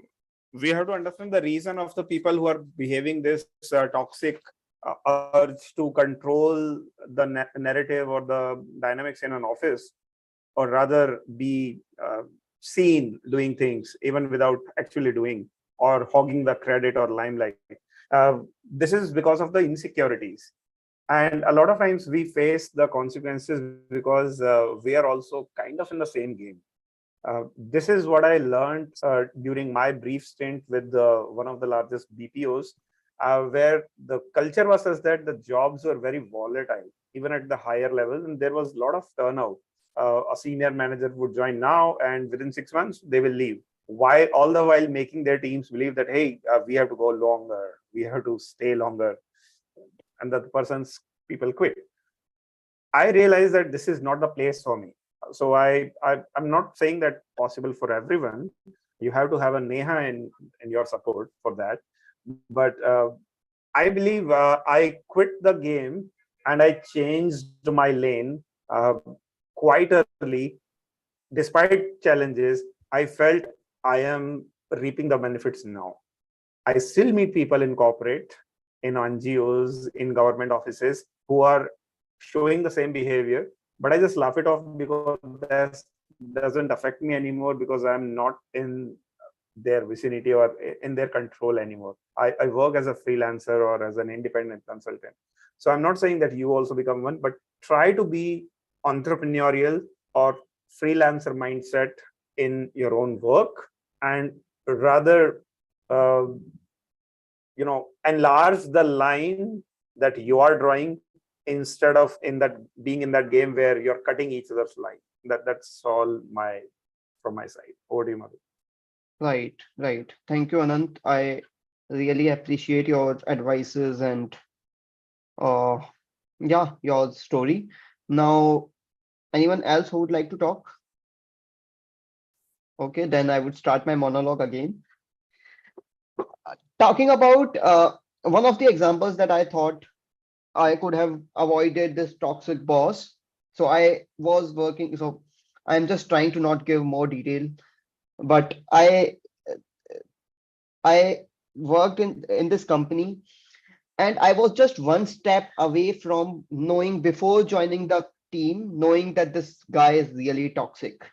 Speaker 3: we have to understand the reason of the people who are behaving this toxic urge to control the narrative or the dynamics in an office, or rather be seen doing things even without actually doing. or hogging the credit or limelight. This is because of the insecurities. And a lot of times we face the consequences because we are also kind of in the same game. This is what I learned during my brief stint with one of the largest BPOs, where the culture was such that the jobs were very volatile, even at the higher levels, and there was a lot of turnout. A senior manager would join now, and within 6 months, they will leave. While all the while making their teams believe that, hey, we have to go longer, we have to stay longer, and that person's people quit. I realized that this is not the place for me. So I'm not saying that possible for everyone. You have to have a Neha in your support for that. But I believe I quit the game and I changed my lane quite early. Despite challenges, I felt I am reaping the benefits now. I still meet people in corporate, in NGOs, in government offices who are showing the same behavior, but I just laugh it off because that doesn't affect me anymore because I'm not in their vicinity or in their control anymore. I work as a freelancer or as an independent consultant. So I'm not saying that you also become one, but try to be entrepreneurial or freelancer mindset in your own work, and rather enlarge the line that you are drawing instead of being in that game where you're cutting each other's line. That's all from my side. Over to you, Madhu.
Speaker 2: Right. Thank you, Anant. I really appreciate your advices and your story. Now, anyone else who would like to talk? Okay, then I would start my monologue again. Talking about one of the examples that I thought I could have avoided this toxic boss. So I was working, so I'm just trying to not give more detail, but I worked in this company, and I was just one step away from knowing before joining the team, knowing that this guy is really toxic.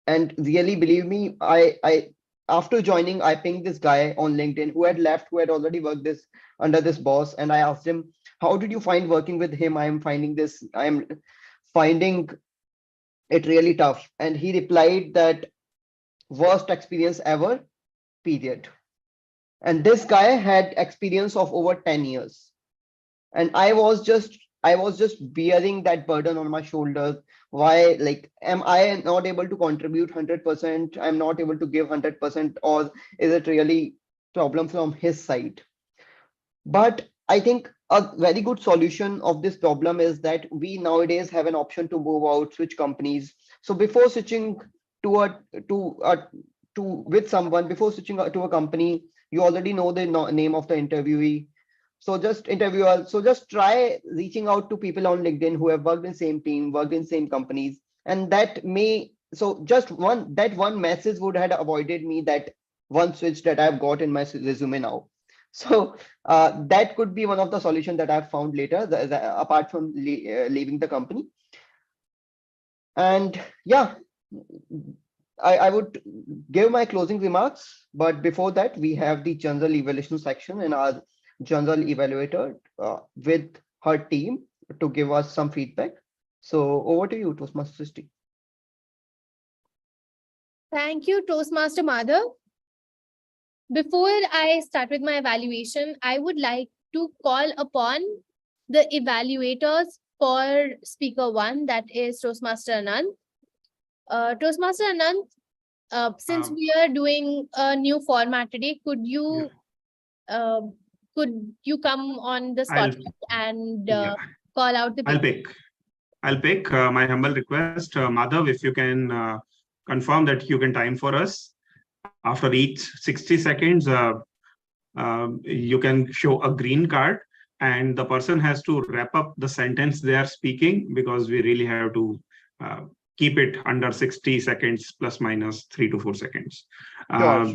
Speaker 2: And really, believe me, I after joining, I pinged this guy on LinkedIn who had left, who had already worked under this boss, and I asked him, how did you find working with him? I'm finding it really tough. And he replied that worst experience ever, period. And this guy had experience of over 10 years. And I was just bearing that burden on my shoulders. Why, like, am I not able to contribute 100%? I'm not able to give 100%, or is it really problem from his side? But I think a very good solution of this problem is that we nowadays have an option to move out, switch companies. So before switching with someone, before switching to a company, you already know the name of the interviewee. So just try reaching out to people on LinkedIn who have worked in same team, worked in same companies, and just one message would have avoided me that one switch that I've got in my resume now. So that could be one of the solutions that I've found later, apart from leaving the company. And yeah, I would give my closing remarks, but before that, we have the general evaluation section and our general evaluator with her team to give us some feedback. So over to you, Toastmaster Srishti.
Speaker 1: Thank you, Toastmaster Madhav. Before I start with my evaluation, I would like to call upon the evaluators for speaker 1, that is Toastmaster Anant. Toastmaster Anant, since we are doing a new format today, could you come on the spotlight and call out the people?
Speaker 11: I'll pick my humble request, Madhav, if you can confirm that you can time for us. After each 60 seconds, you can show a green card, and the person has to wrap up the sentence they are speaking, because we really have to keep it under 60 seconds plus minus 3 to 4 seconds.
Speaker 2: Sure.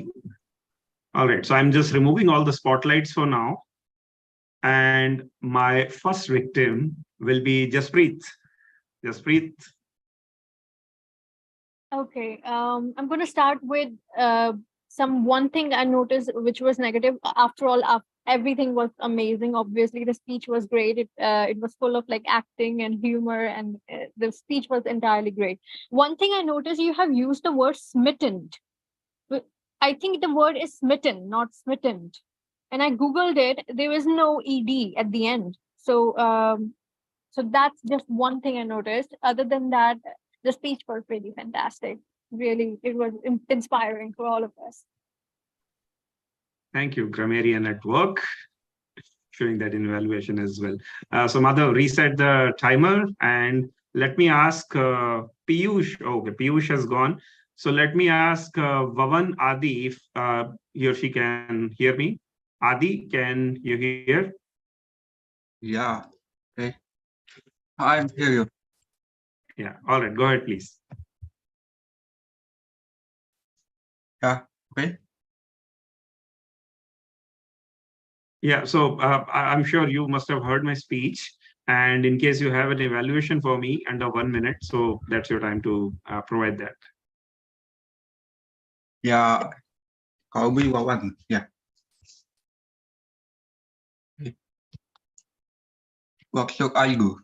Speaker 11: All right, so I'm just removing all the spotlights for now. And my first victim will be Jaspreet. Jaspreet.
Speaker 7: Okay, I'm going to start with some one thing I noticed which was negative. After all, everything was amazing. Obviously, the speech was great. It was full of like acting and humor, and the speech was entirely great. One thing I noticed, you have used the word smitten. I think the word is smitten, not smitten. And I googled it. There is no ed at the end. So that's just one thing I noticed. Other than that, the speech was really fantastic. Really, it was inspiring for all of us.
Speaker 11: Thank you, Grammarian at work, showing that in evaluation as well. So Madhav, reset the timer and let me ask Piyush. Okay, Piyush has gone. So let me ask Vavan Adi if he or she can hear me. Adi, can you hear?
Speaker 12: Yeah. Okay. I hear you.
Speaker 11: Yeah. All right. Go ahead, please.
Speaker 12: Yeah. Okay.
Speaker 11: Yeah. So I'm sure you must have heard my speech. And in case you have an evaluation for me under 1 minute, so that's your time to provide that.
Speaker 12: Yeah. Cowboy Wawan. Yeah. What should I do?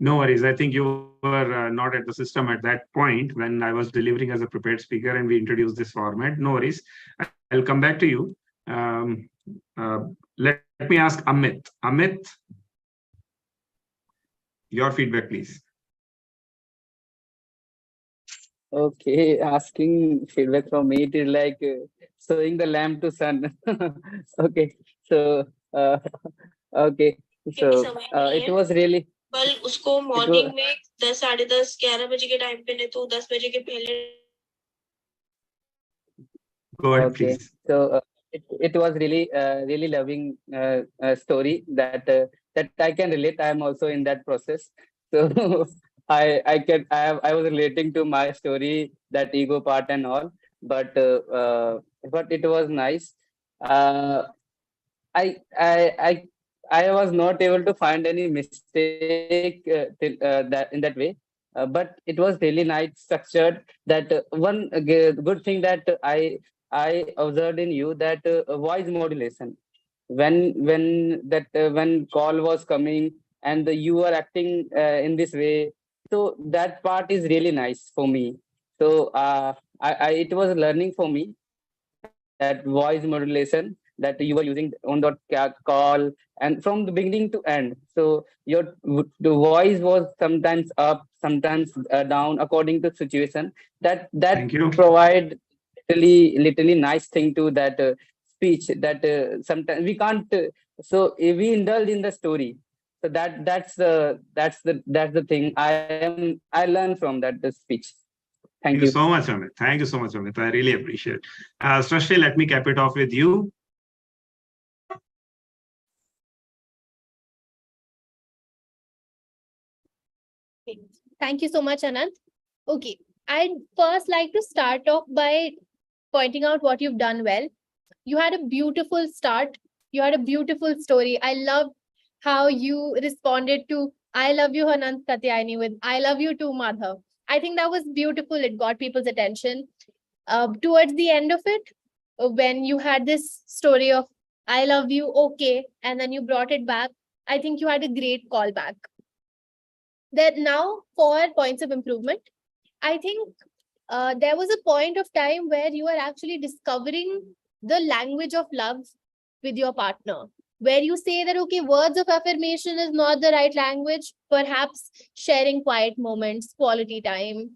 Speaker 11: No worries. I think you were not at the system at that point when I was delivering as a prepared speaker and we introduced this format. No worries. I'll come back to you. Let me ask Amit. Amit, your feedback, please.
Speaker 9: Okay, asking feedback from me, it is like showing the lamp to sun. Okay, so okay, so it was really.
Speaker 13: कल उसको morning में 10 साढ़े 10 11 बजे के time पे नहीं तो 10 बजे के पहले.
Speaker 11: Go ahead,
Speaker 9: Okay,
Speaker 11: please.
Speaker 9: so it was really really loving story that that I can relate. I am also in that process, so I was relating to my story, that ego part and all, but it was nice. I I I I was not able to find any mistake that in that way, but it was really nice structured. That one good thing that I observed in you, that voice modulation, when call was coming and you were acting in this way, so that part is really nice for me. So it was learning for me, that voice modulation that you were using on that call, and from the beginning to end. So the voice was sometimes up, sometimes down according to situation. That provide literally nice thing to that speech, that sometimes we can't. So if we indulge in the story. So that's the thing I learned from that the speech.
Speaker 11: Thank you so much, Amit. Thank you so much, Amit. I really appreciate it. Srishti, let me cap it off with you.
Speaker 1: Thank you so much, Anand. Okay, I'd first like to start off by pointing out what you've done well. You had a beautiful start. You had a beautiful story. I love how you responded to I love you, Anand Katyayani, with I love you too, Madhav. I think that was beautiful. It got people's attention. Towards the end of it, when you had this story of I love you, okay, and then you brought it back, I think you had a great callback. That now for points of improvement, I think there was a point of time where you are actually discovering the language of love with your partner, where you say that, okay, words of affirmation is not the right language, perhaps sharing quiet moments, quality time,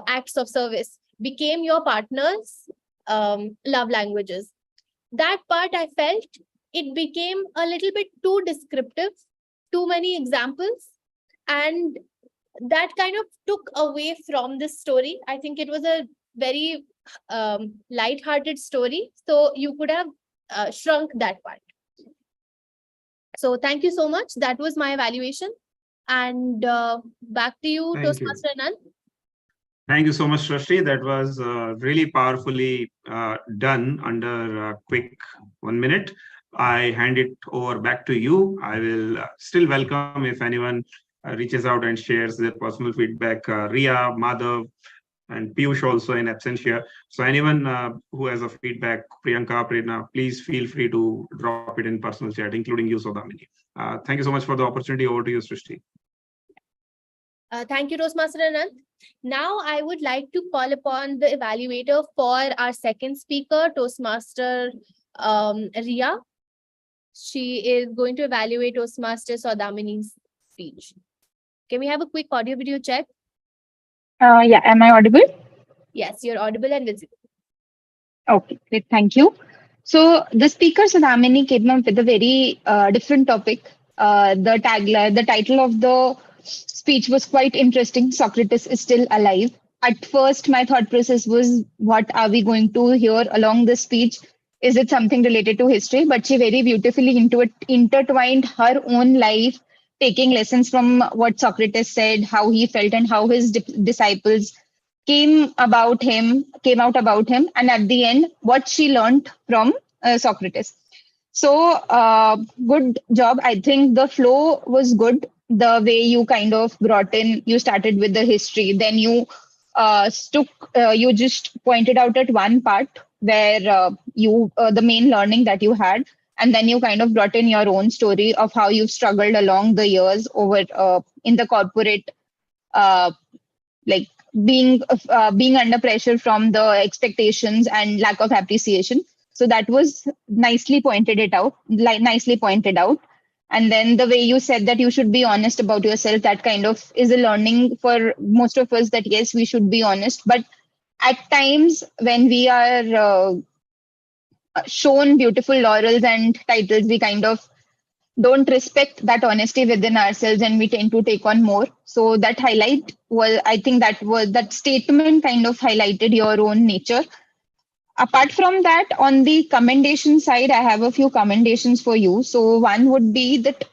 Speaker 1: acts of service became your partner's love languages. That part I felt it became a little bit too descriptive, too many examples, and that kind of took away from this story. I think it was a very light-hearted story, so you could have shrunk that part. So thank you so much. That was my evaluation. And back to you, Toastmaster Anand.
Speaker 11: Thank you so much, Srishti. That was really powerfully done under a quick 1 minute. I hand it over back to you. I will still welcome if anyone reaches out and shares their personal feedback. Ria, Madhav, and Piyush also in absentia. So anyone who has a feedback, Priyanka, Prerna, please feel free to drop it in personal chat, including you, Sodamini. Thank you so much for the opportunity. Over to you, Srishti.
Speaker 1: Thank you, Toastmaster Anand. Now I would like to call upon the evaluator for our second speaker, Toastmaster Ria. She is going to evaluate Toastmaster Saudamini's speech. Can we have a quick audio video check?
Speaker 4: Yeah, am I audible?
Speaker 1: Yes, you're audible and visible.
Speaker 4: Okay, great. Thank you. So the speaker Sudhamini came up with a very different topic. The tagline, the title of the speech was quite interesting. Socrates is still alive. At first, my thought process was, what are we going to hear along the speech? Is it something related to history? But she very beautifully intertwined her own life, taking lessons from what Socrates said, how he felt, and how his disciples came out about him, and at the end what she learned from Socrates. So good job. I think the flow was good. The way you kind of brought in, you started with the history, then you you just pointed out at one part where you the main learning that you had, and then you kind of brought in your own story of how you've struggled along the years over in the corporate uh, like being under pressure from the expectations and lack of appreciation. So that was nicely pointed out. And then the way you said that you should be honest about yourself, that kind of is a learning for most of us, that yes, we should be honest, but at times when we are shown beautiful laurels and titles, we kind of don't respect that honesty within ourselves, and we tend to take on more. So that highlight was, I think that statement kind of highlighted your own nature. Apart from that, on the commendation side, I have a few commendations for you. So one would be that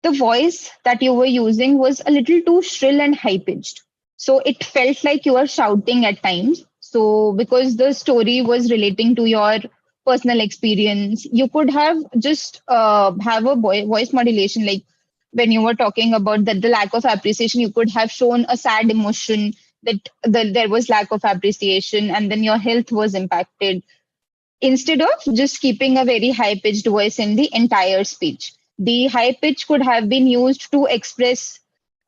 Speaker 4: the voice that you were using was a little too shrill and high pitched. So it felt like you were shouting at times. So because the story was relating to your personal experience, you could have just have a voice modulation. Like when you were talking about that the lack of appreciation, you could have shown a sad emotion, that there was lack of appreciation, and then your health was impacted, instead of just keeping a very high pitched voice in the entire speech. The high pitch could have been used to express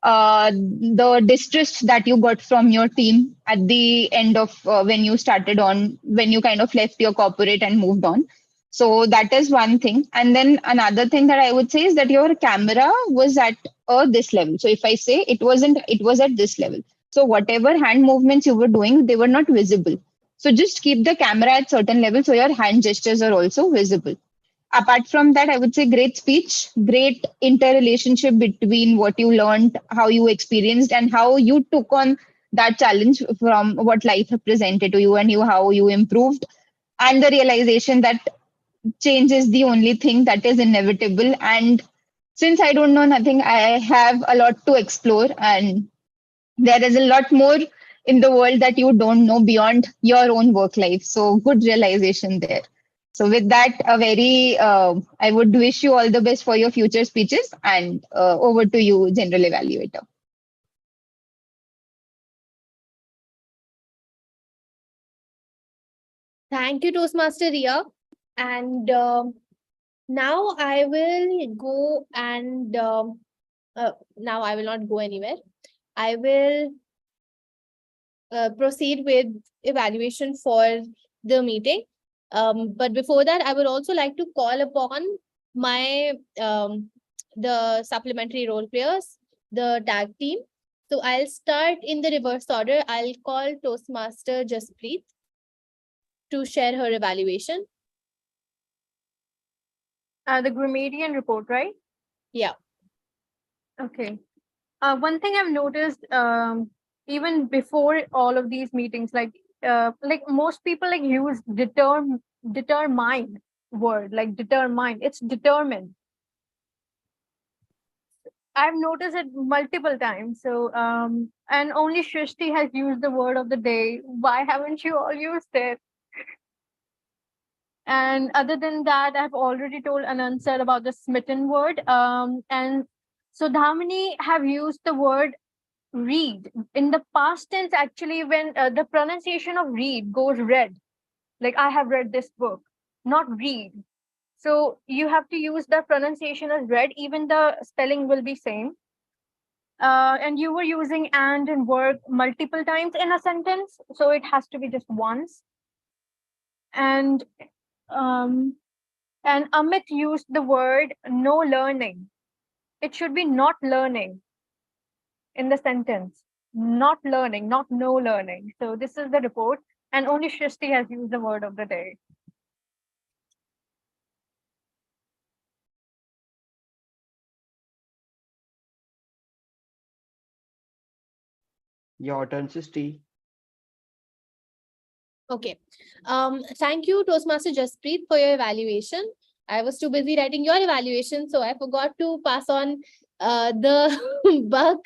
Speaker 4: the distress that you got from your team at the end of when you kind of left your corporate and moved on. So that is one thing. And then another thing that I would say is that your camera was at this level. So if I say it was at this level. So whatever hand movements you were doing, they were not visible. So just keep the camera at certain level so your hand gestures are also visible. Apart from that, I would say great speech, great interrelationship between what you learned, how you experienced, and how you took on that challenge from what life presented to you, and how you improved, and the realization that change is the only thing that is inevitable. And since I don't know nothing, I have a lot to explore, and there is a lot more in the world that you don't know beyond your own work life. So good realization there. So with that, I would wish you all the best for your future speeches, and over to you, general evaluator.
Speaker 1: Thank you, Toastmaster Ria. And now I will go and now I will not go anywhere. I will proceed with evaluation for the meeting. But before that, I would also like to call upon my the supplementary role players, the tag team. So I'll start in the reverse order. I'll call Toastmaster Jasprit to share her evaluation.
Speaker 7: The grammarian report, right?
Speaker 1: Yeah.
Speaker 7: Okay. One thing I've noticed, even before all of these meetings, like most people like use determine word, like determine. It's determined. I've noticed it multiple times. So, and only Shrishti has used the word of the day. Why haven't you all used it? And other than that, I've already told Anand sir about the smitten word. And so Dhamini have used the word read. In the past tense, actually, when the pronunciation of read goes read, like I have read this book, not read. So you have to use the pronunciation as read, even the spelling will be same. And you were using and work multiple times in a sentence, so it has to be just once. And um, and Amit used the word no learning. It should be not learning in the sentence. Not learning, not no learning. So this is the report, and only Shristi has used the word of the day.
Speaker 2: Your turn, Sisti.
Speaker 1: Okay. Thank you, Toastmaster Jaspreet, for your evaluation. I was too busy writing your evaluation, so I forgot to pass on the buck.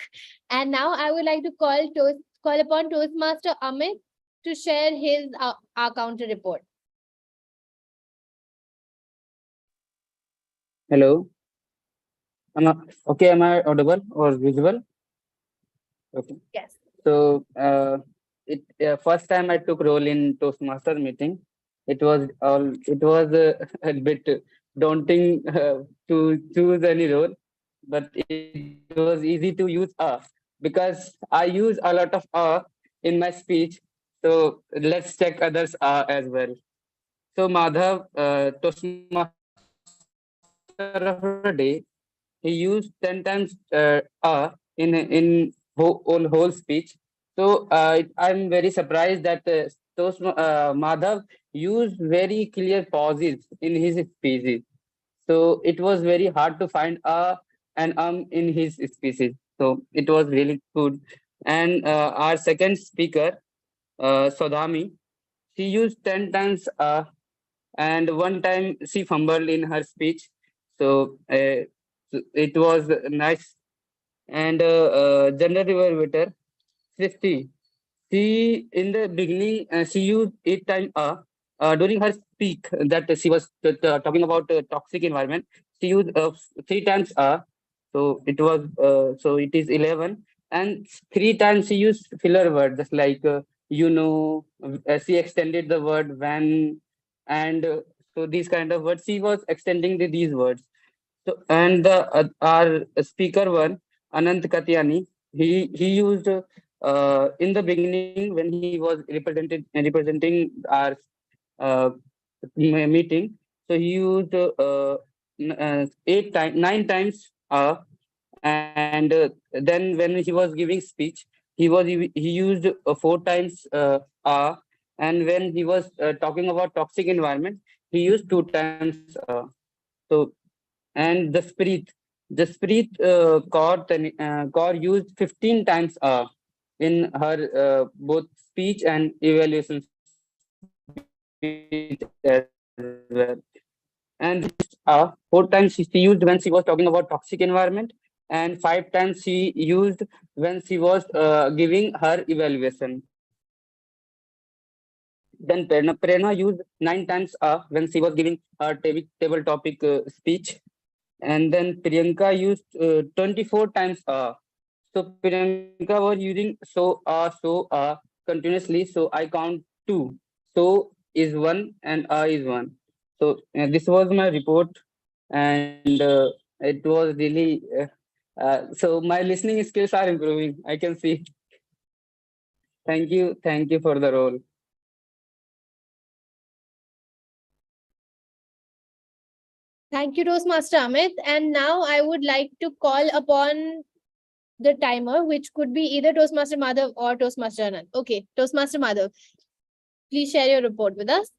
Speaker 1: And now I would like to call upon Toastmaster Amit to share his our counter report.
Speaker 9: Hello. Okay, am I audible or visible? Okay.
Speaker 1: Yes.
Speaker 9: So first time I took role in Toastmaster meeting, it was a bit daunting to choose any role, but it was easy to use because I use a lot of in my speech. So let's check others as well. So Madhav, Toastmaster of a day, he used 10 times in whole speech. So I'm very surprised that Madhav used very clear pauses in his speeches. So it was very hard to find and in his speeches. So it was really good. And our second speaker, Sodhami, she used 10 times and one time she fumbled in her speech. So it was nice. And gender evaluator 50, she in the beginning she used 8 times during her speak that she was talking about toxic environment. She used 3 times so it was so it is 11, and 3 times she used filler word just like she extended the word when, and so these kind of words she was extending these words. So and the our speaker one, Anant Katyani, he used in the beginning when he was representing our uh, meeting. So he used 9 times and then when he was giving speech, he used 4 times and when he was talking about toxic environment, he used 2 times so and Jasprit Kaur used 15 times in her both speech and evaluation speech as well. And four times she used when she was talking about toxic environment, and 5 times she used when she was giving her evaluation. Then Prerna used 9 times when she was giving her table topic speech. And then Priyanka used 24 times so Priyanka was using so continuously. So I count 2. So is 1 and is 1. So this was my report, and it was really so my listening skills are improving. I can see. Thank you for the role.
Speaker 1: Thank you, Toastmaster Amit. And now I would like to call upon the timer, which could be either Toastmaster Madhav or Toastmaster Anand. Okay, Toastmaster Madhav, please share your report with us.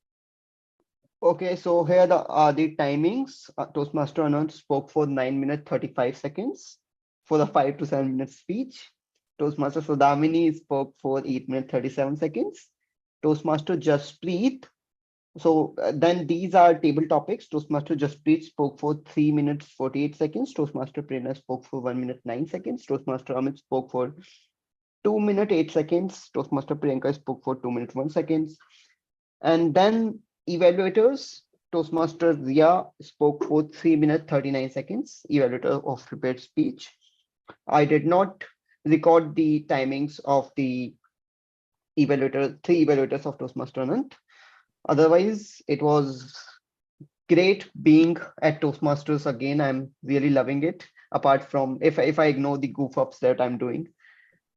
Speaker 2: Okay, so here are the timings. Toastmaster Anand spoke for 9 minutes 35 seconds for the 5 to 7 minute speech. Toastmaster Sudhamini spoke for 8 minutes 37 seconds. Toastmaster Jaspreet. So then these are table topics. Toastmaster Jaspreet spoke for 3 minutes 48 seconds. Toastmaster Prerna spoke for 1 minute 9 seconds. Toastmaster Amit spoke for 2 minutes 8 seconds. Toastmaster Priyanka spoke for 2 minutes 1 seconds. And then evaluators, Toastmaster Zia spoke for 3 minutes 39 seconds, evaluator of prepared speech. I did not record the timings of the three evaluators of Toastmaster Anant. Otherwise, it was great being at Toastmasters again. I'm really loving it. Apart from if I ignore the goof ups that I'm doing.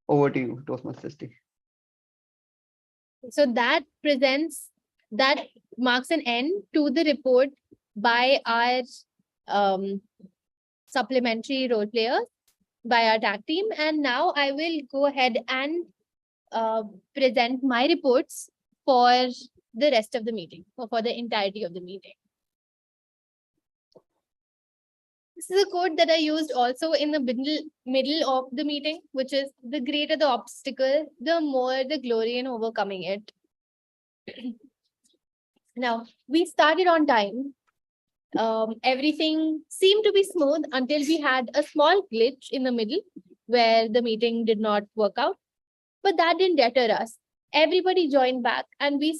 Speaker 2: Over to you, Toastmasters Steve.
Speaker 1: So that marks an end to the report by our supplementary role players, by our tag team. And now I will go ahead and present my reports for the rest of the meeting, or for the entirety of the meeting. This is a quote that I used also in the middle of the meeting, which is, the greater the obstacle, the more the glory in overcoming it. Now, we started on time. Everything seemed to be smooth until we had a small glitch in the middle where the meeting did not work out. But that didn't deter us. Everybody joined back and we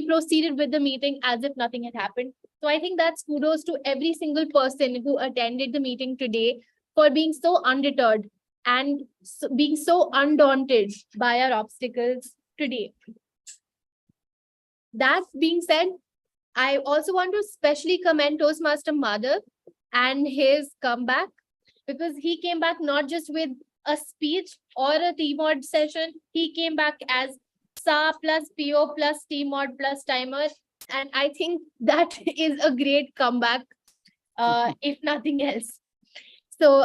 Speaker 1: proceeded with the meeting as if nothing had happened. So I think that's kudos to every single person who attended the meeting today for being so undeterred and being so undaunted by our obstacles today. That being said, I also want to especially commend Toastmaster Madhav and his comeback, because he came back not just with a speech or a T-mod session, he came back as SA plus PO plus T-mod plus timer. And I think that is a great comeback, if nothing else. So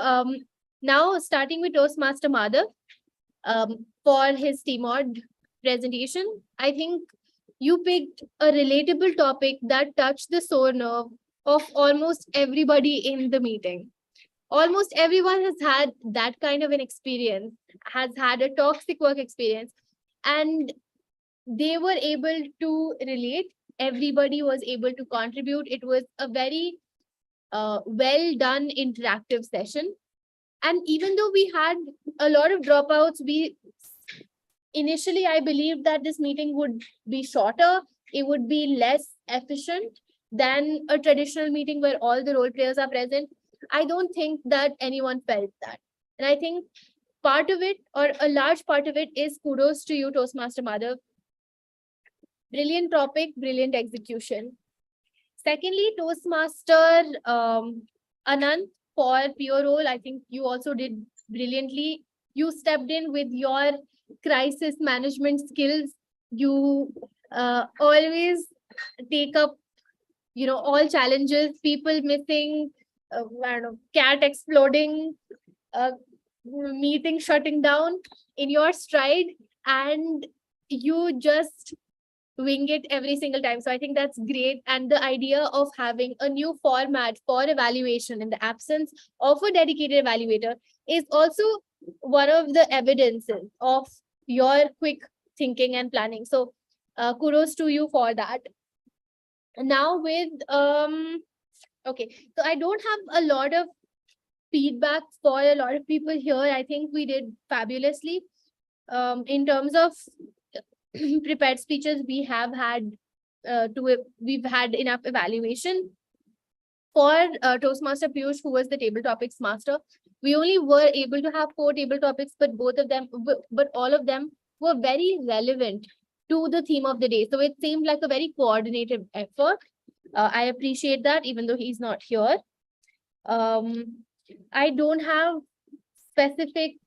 Speaker 1: now starting with Toastmaster Madhav, for his T-mod presentation, I think you picked a relatable topic that touched the sore nerve of almost everybody in the meeting. Almost everyone has had that kind of an experience, has had a toxic work experience, and they were able to relate. Everybody was able to contribute. It was a very well done interactive session. And even though we had a lot of dropouts, initially I believed that this meeting would be shorter, it would be less efficient than a traditional meeting where all the role players are present. I don't think that anyone felt that. And I think part of it, or a large part of it, is kudos to you, Toastmaster Madhav. Brilliant topic, brilliant execution. Secondly, Toastmaster Anant, for PO role, I think you also did brilliantly. You stepped in with your crisis management skills. You always take up, all challenges, people missing, I don't know, cat exploding, meeting shutting down in your stride, and you just wing it every single time. So I think that's great. And the idea of having a new format for evaluation in the absence of a dedicated evaluator is also one of the evidences of your quick thinking and planning. So kudos to you for that. Now with okay, so I don't have a lot of feedback for a lot of people here. I think we did fabulously. In terms of prepared speeches, we've had enough evaluation. For Toastmaster Piyush, who was the table topics master, we only were able to have 4 table topics, but all of them were very relevant to the theme of the day. So it seemed like a very coordinated effort. I appreciate that, even though he's not here. I don't have specific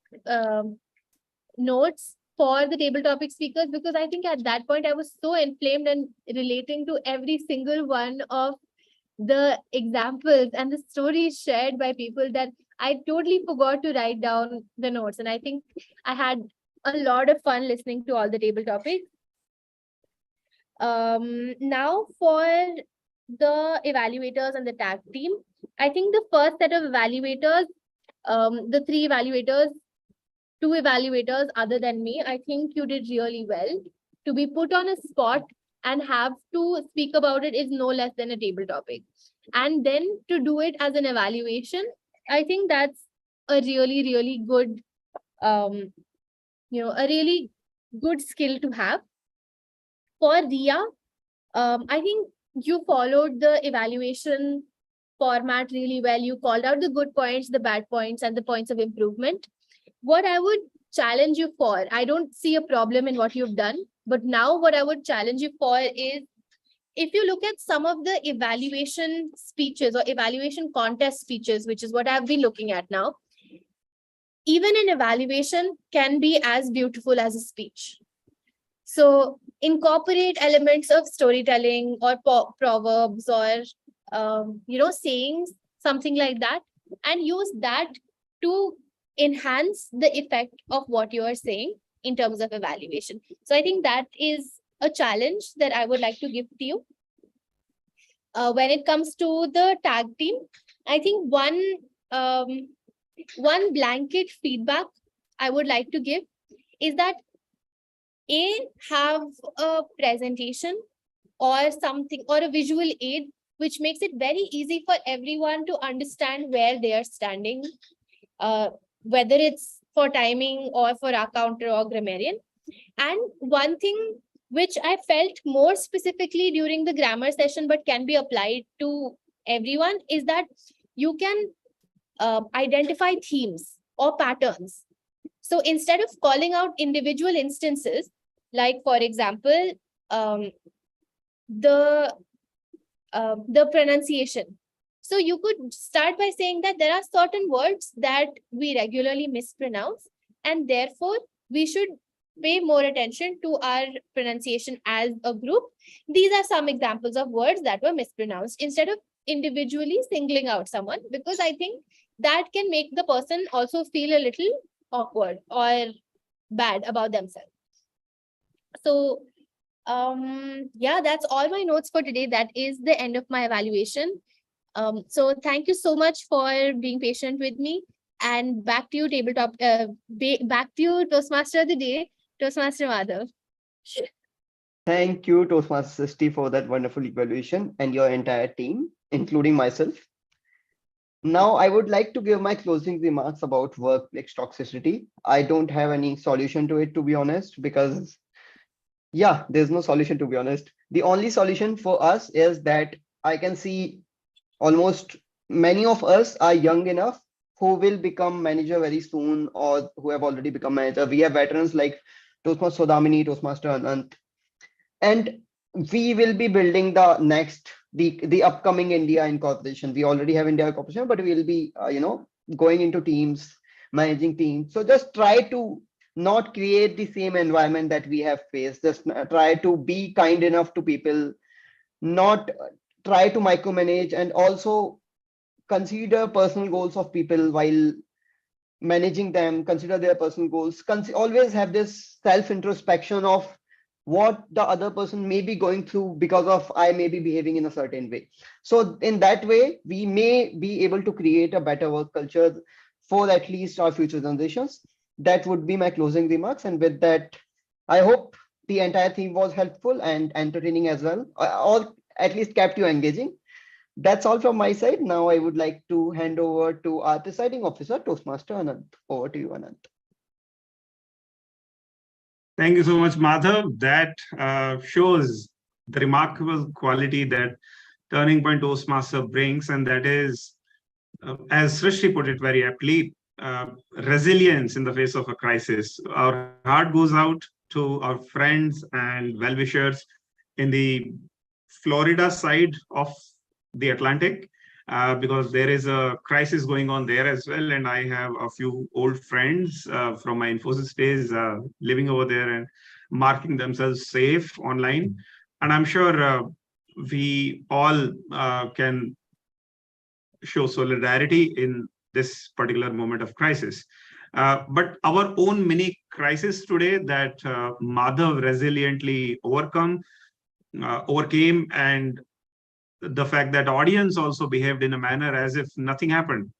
Speaker 1: notes for the table topic speakers, because I think at that point I was so inflamed and relating to every single one of the examples and the stories shared by people that I totally forgot to write down the notes. And I think I had a lot of fun listening to all the table topics. Now for the evaluators and the tag team, I think the first set of evaluators, the 3 evaluators, 2 evaluators other than me, I think you did really well. To be put on a spot and have to speak about it is no less than a table topic. And then to do it as an evaluation, I think that's a really, really good, a really good skill to have. For Riya, I think you followed the evaluation format really well. You called out the good points, the bad points, and the points of improvement. what I would challenge you for, I don't see a problem in what you've done, but now what I would challenge you for is, if you look at some of the evaluation speeches or evaluation contest speeches, which is what I've been looking at now, even an evaluation can be as beautiful as a speech. So incorporate elements of storytelling or proverbs or sayings, something like that, and use that to enhance the effect of what you are saying in terms of evaluation. So I think that is a challenge that I would like to give to you. When it comes to the tag team, I think one blanket feedback I would like to give is that have a presentation or something or a visual aid which makes it very easy for everyone to understand where they are standing, whether it's for timing or for our counter or grammarian. And one thing which I felt more specifically during the grammar session but can be applied to everyone is that you can identify themes or patterns. So instead of calling out individual instances, like for example, the pronunciation. So you could start by saying that there are certain words that we regularly mispronounce, and therefore we should pay more attention to our pronunciation as a group. These are some examples of words that were mispronounced, instead of individually singling out someone, because I think that can make the person also feel a little awkward or bad about themselves. So yeah, that's all my notes for today. That is the end of my evaluation. So thank you so much for being patient with me, and back to you, tabletop, back to you, Toastmaster of the day, Toastmaster Madhav.
Speaker 2: Thank you, Toastmaster Sisti, for that wonderful evaluation and your entire team, including myself. Now, I would like to give my closing remarks about workplace toxicity. I don't have any solution to it, to be honest, because yeah, there's no solution, to be honest. The only solution for us is that I can see almost many of us are young enough who will become manager very soon, or who have already become manager. We have veterans like Toastmaster Sodamini, Toastmaster Anant, and we will be building the next, the upcoming India incorporation. We already have India incorporation, but we will be going into teams, managing teams. So just try to not create the same environment that we have faced. Just try to be kind enough to people, not try to micromanage, and also consider personal goals of people while managing them. Consider their personal goals. Always have this self introspection of what the other person may be going through because of I may be behaving in a certain way. So in that way, we may be able to create a better work culture for at least our future generations. That would be my closing remarks. And with that, I hope the entire theme was helpful and entertaining as well, or at least kept you engaging. That's all from my side. Now I would like to hand over to our presiding officer, Toastmaster Anant. Over to you, Anant.
Speaker 11: Thank you so much, Madhav. That shows the remarkable quality that Turning Point Toastmaster brings, and that is, as Srishti put it very aptly, resilience in the face of a crisis. Our heart goes out to our friends and well-wishers in the Florida side of the Atlantic, because there is a crisis going on there as well. And I have a few old friends from my Infosys days living over there and marking themselves safe online. And I'm sure we all can show solidarity in this particular moment of crisis. But our own mini crisis today that Madhav resiliently overcame, and the fact that audience also behaved in a manner as if nothing happened.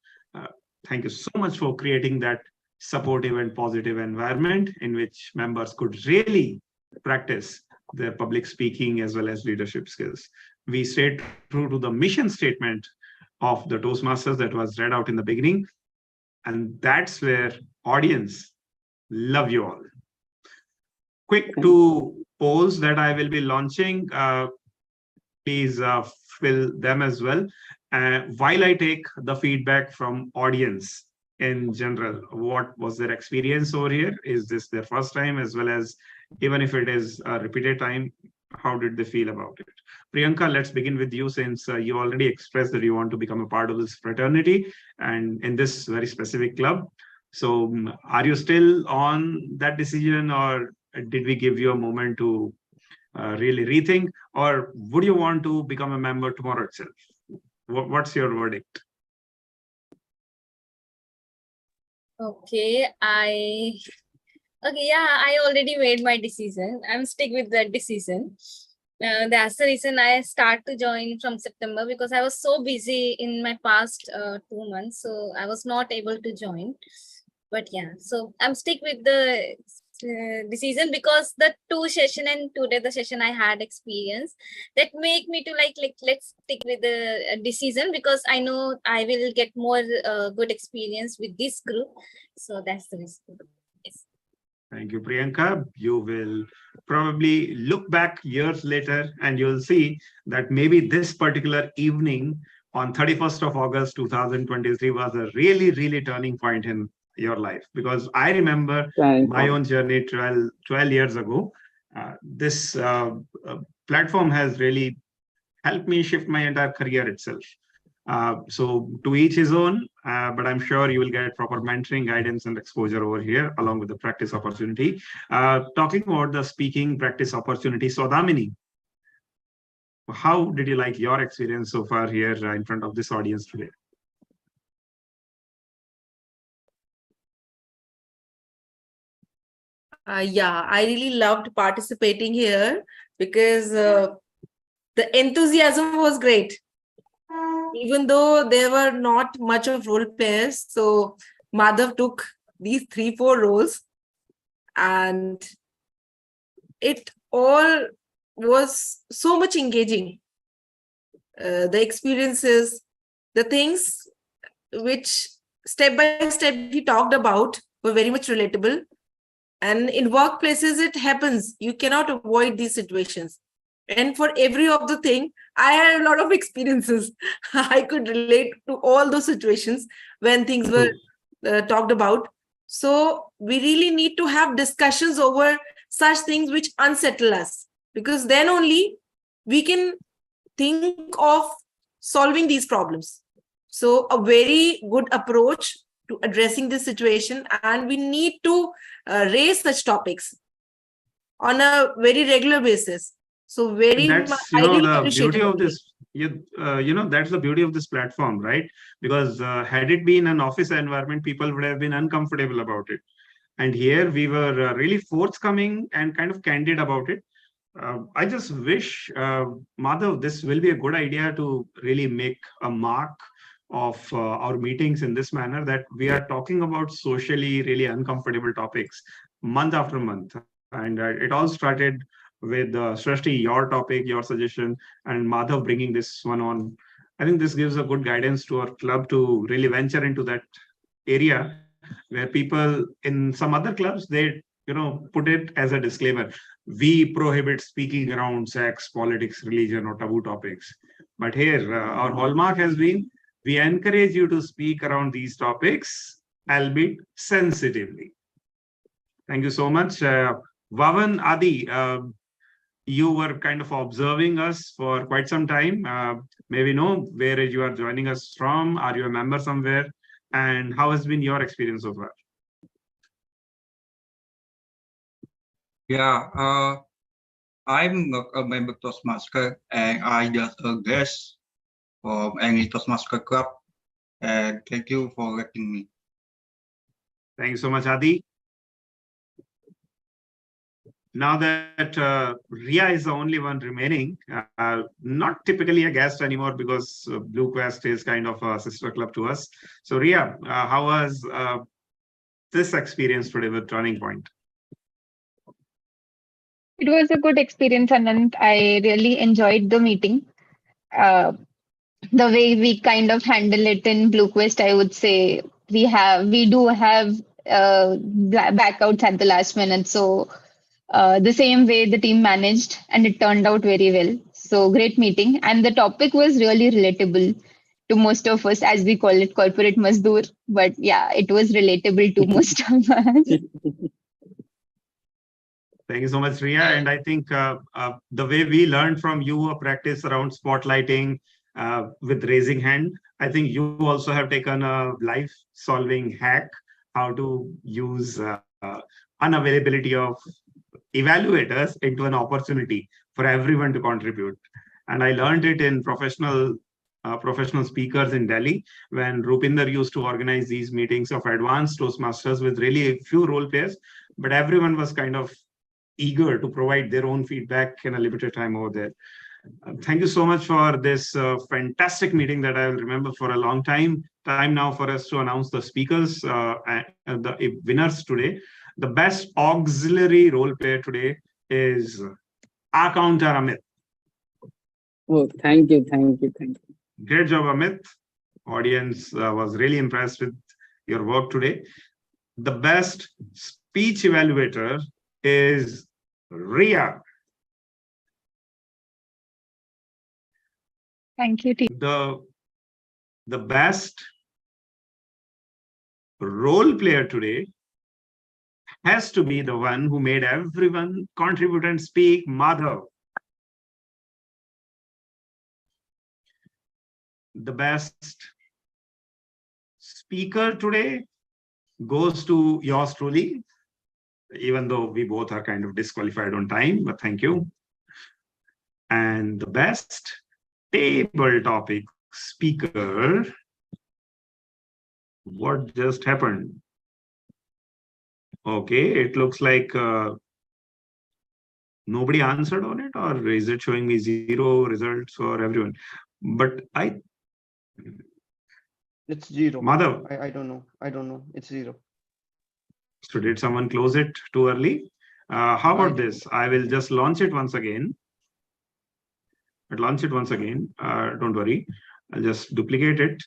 Speaker 11: Thank you so much for creating that supportive and positive environment in which members could really practice their public speaking as well as leadership skills. We stayed true to the mission statement of the Toastmasters that was read out in the beginning. And that's where audience love you all. Quick two polls that I will be launching. Please fill them as well. While I take the feedback from audience in general? What was their experience over here? Is this their first time, as well as even if it is a repeated time, how did they feel about it? Priyanka, let's begin with you, since you already expressed that you want to become a part of this fraternity and in this very specific club. So are you still on that decision, or did we give you a moment to really rethink, or would you want to become a member tomorrow itself? What's your verdict?
Speaker 10: Okay, I already made my decision. I'm stick with that decision. That's the reason I start to join from September, because I was so busy in my past 2 months, so I was not able to join. But yeah, so I'm stick with the decision, because the 2 session and today the session I had experience that make me to like let's stick with the decision, because I know I will get more good experience with this group. So that's the reason. Yes.
Speaker 11: Thank you, Priyanka. You will probably look back years later and you'll see that maybe this particular evening on 31st of August 2023 was a really, really turning point in your life. Because I remember my own journey 12 years ago. This platform has really helped me shift my entire career itself. So to each his own, but I'm sure you will get proper mentoring, guidance, and exposure over here, along with the practice opportunity. Talking about the speaking practice opportunity, Sodamini, how did you like your experience so far here in front of this audience today?
Speaker 5: Yeah, I really loved participating here because the enthusiasm was great. Even though there were not much of role players, so Madhav took these 3-4 roles, and it all was so much engaging. The experiences, the things which step by step he talked about were very much relatable. And in workplaces, it happens. You cannot avoid these situations. And for every of the thing, I had a lot of experiences. I could relate to all those situations when things were talked about. So we really need to have discussions over such things which unsettle us, because then only we can think of solving these problems. So a very good approach to addressing this situation, and we need to raise such topics on a very regular basis. So
Speaker 11: that's the beauty of this. That's the beauty of this platform, right? Because had it been an office environment, people would have been uncomfortable about it. And here we were really forthcoming and kind of candid about it. I just wish, Madhav, this will be a good idea to really make a mark of our meetings in this manner, that we are talking about socially really uncomfortable topics month after month. And it all started with Srishti, your topic, your suggestion, and Madhav bringing this one on. I think this gives a good guidance to our club to really venture into that area where people in some other clubs, they put it as a disclaimer: we prohibit speaking around sex, politics, religion, or taboo topics. But here, our hallmark has been, we encourage you to speak around these topics, albeit sensitively. Thank you so much. Vavan, Adi, you were kind of observing us for quite some time. May we know where you are joining us from? Are you a member somewhere? And how has been your experience so far?
Speaker 12: Yeah, I'm not a member of Toastmasters, and I just a guest from any Toastmasters club. And thank you for letting me.
Speaker 11: Thank you so much, Adi. Now that Ria is the only one remaining, not typically a guest anymore, because Blue Quest is kind of a sister club to us. So Ria, how was this experience today with Turning Point?
Speaker 4: It was a good experience, Anant. I really enjoyed the meeting. The way we kind of handle it in Blue Quest, I would say we do have backouts at the last minute. So the same way the team managed, and it turned out very well. So great meeting, and the topic was really relatable. to most of us, as we call it, corporate mazdoor. But yeah, it was relatable to most of us.
Speaker 11: Thank you so much, Ria. And I think the way we learned from you a practice around spotlighting with raising hand, I think you also have taken a life solving hack, how to use unavailability of evaluators into an opportunity for everyone to contribute. And I learned it in professional speakers in Delhi when Rupinder used to organize these meetings of advanced Toastmasters with really a few role players, but everyone was kind of eager to provide their own feedback in a limited time over there. Thank you so much for this fantastic meeting that I will remember for a long time. Time now for us to announce the speakers, the winners today. The best auxiliary role player today is Accounter Amit.
Speaker 9: Oh, thank you, thank you, thank you.
Speaker 11: Great job, Amit. Audience was really impressed with your work today. The best speech evaluator is Ria.
Speaker 4: Thank you, team.
Speaker 11: The best role player today has to be the one who made everyone contribute and speak, Madhav. The best speaker today goes to yours truly, even though we both are kind of disqualified on time, but thank you. And the best table topic speaker, what just happened? Okay, it looks like nobody answered on it, or is it showing me 0 results for everyone? But
Speaker 2: it's 0.
Speaker 11: Madhav,
Speaker 2: I don't know. I don't know. It's 0.
Speaker 11: So did someone close it too early? How about this? I will just launch it once again. Don't worry. I'll just duplicate it.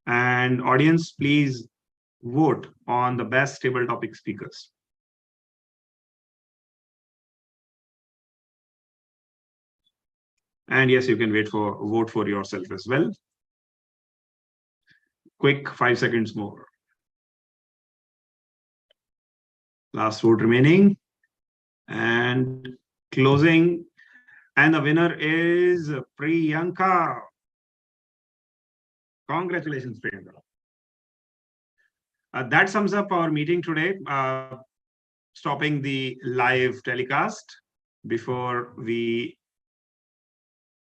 Speaker 11: And audience, please vote on the best table topic speakers. And yes, you can vote for yourself as well. Quick 5 seconds more. Last vote remaining. And closing. And the winner is Priyanka. Congratulations, Priyanka. That sums up our meeting today. Stopping the live telecast before we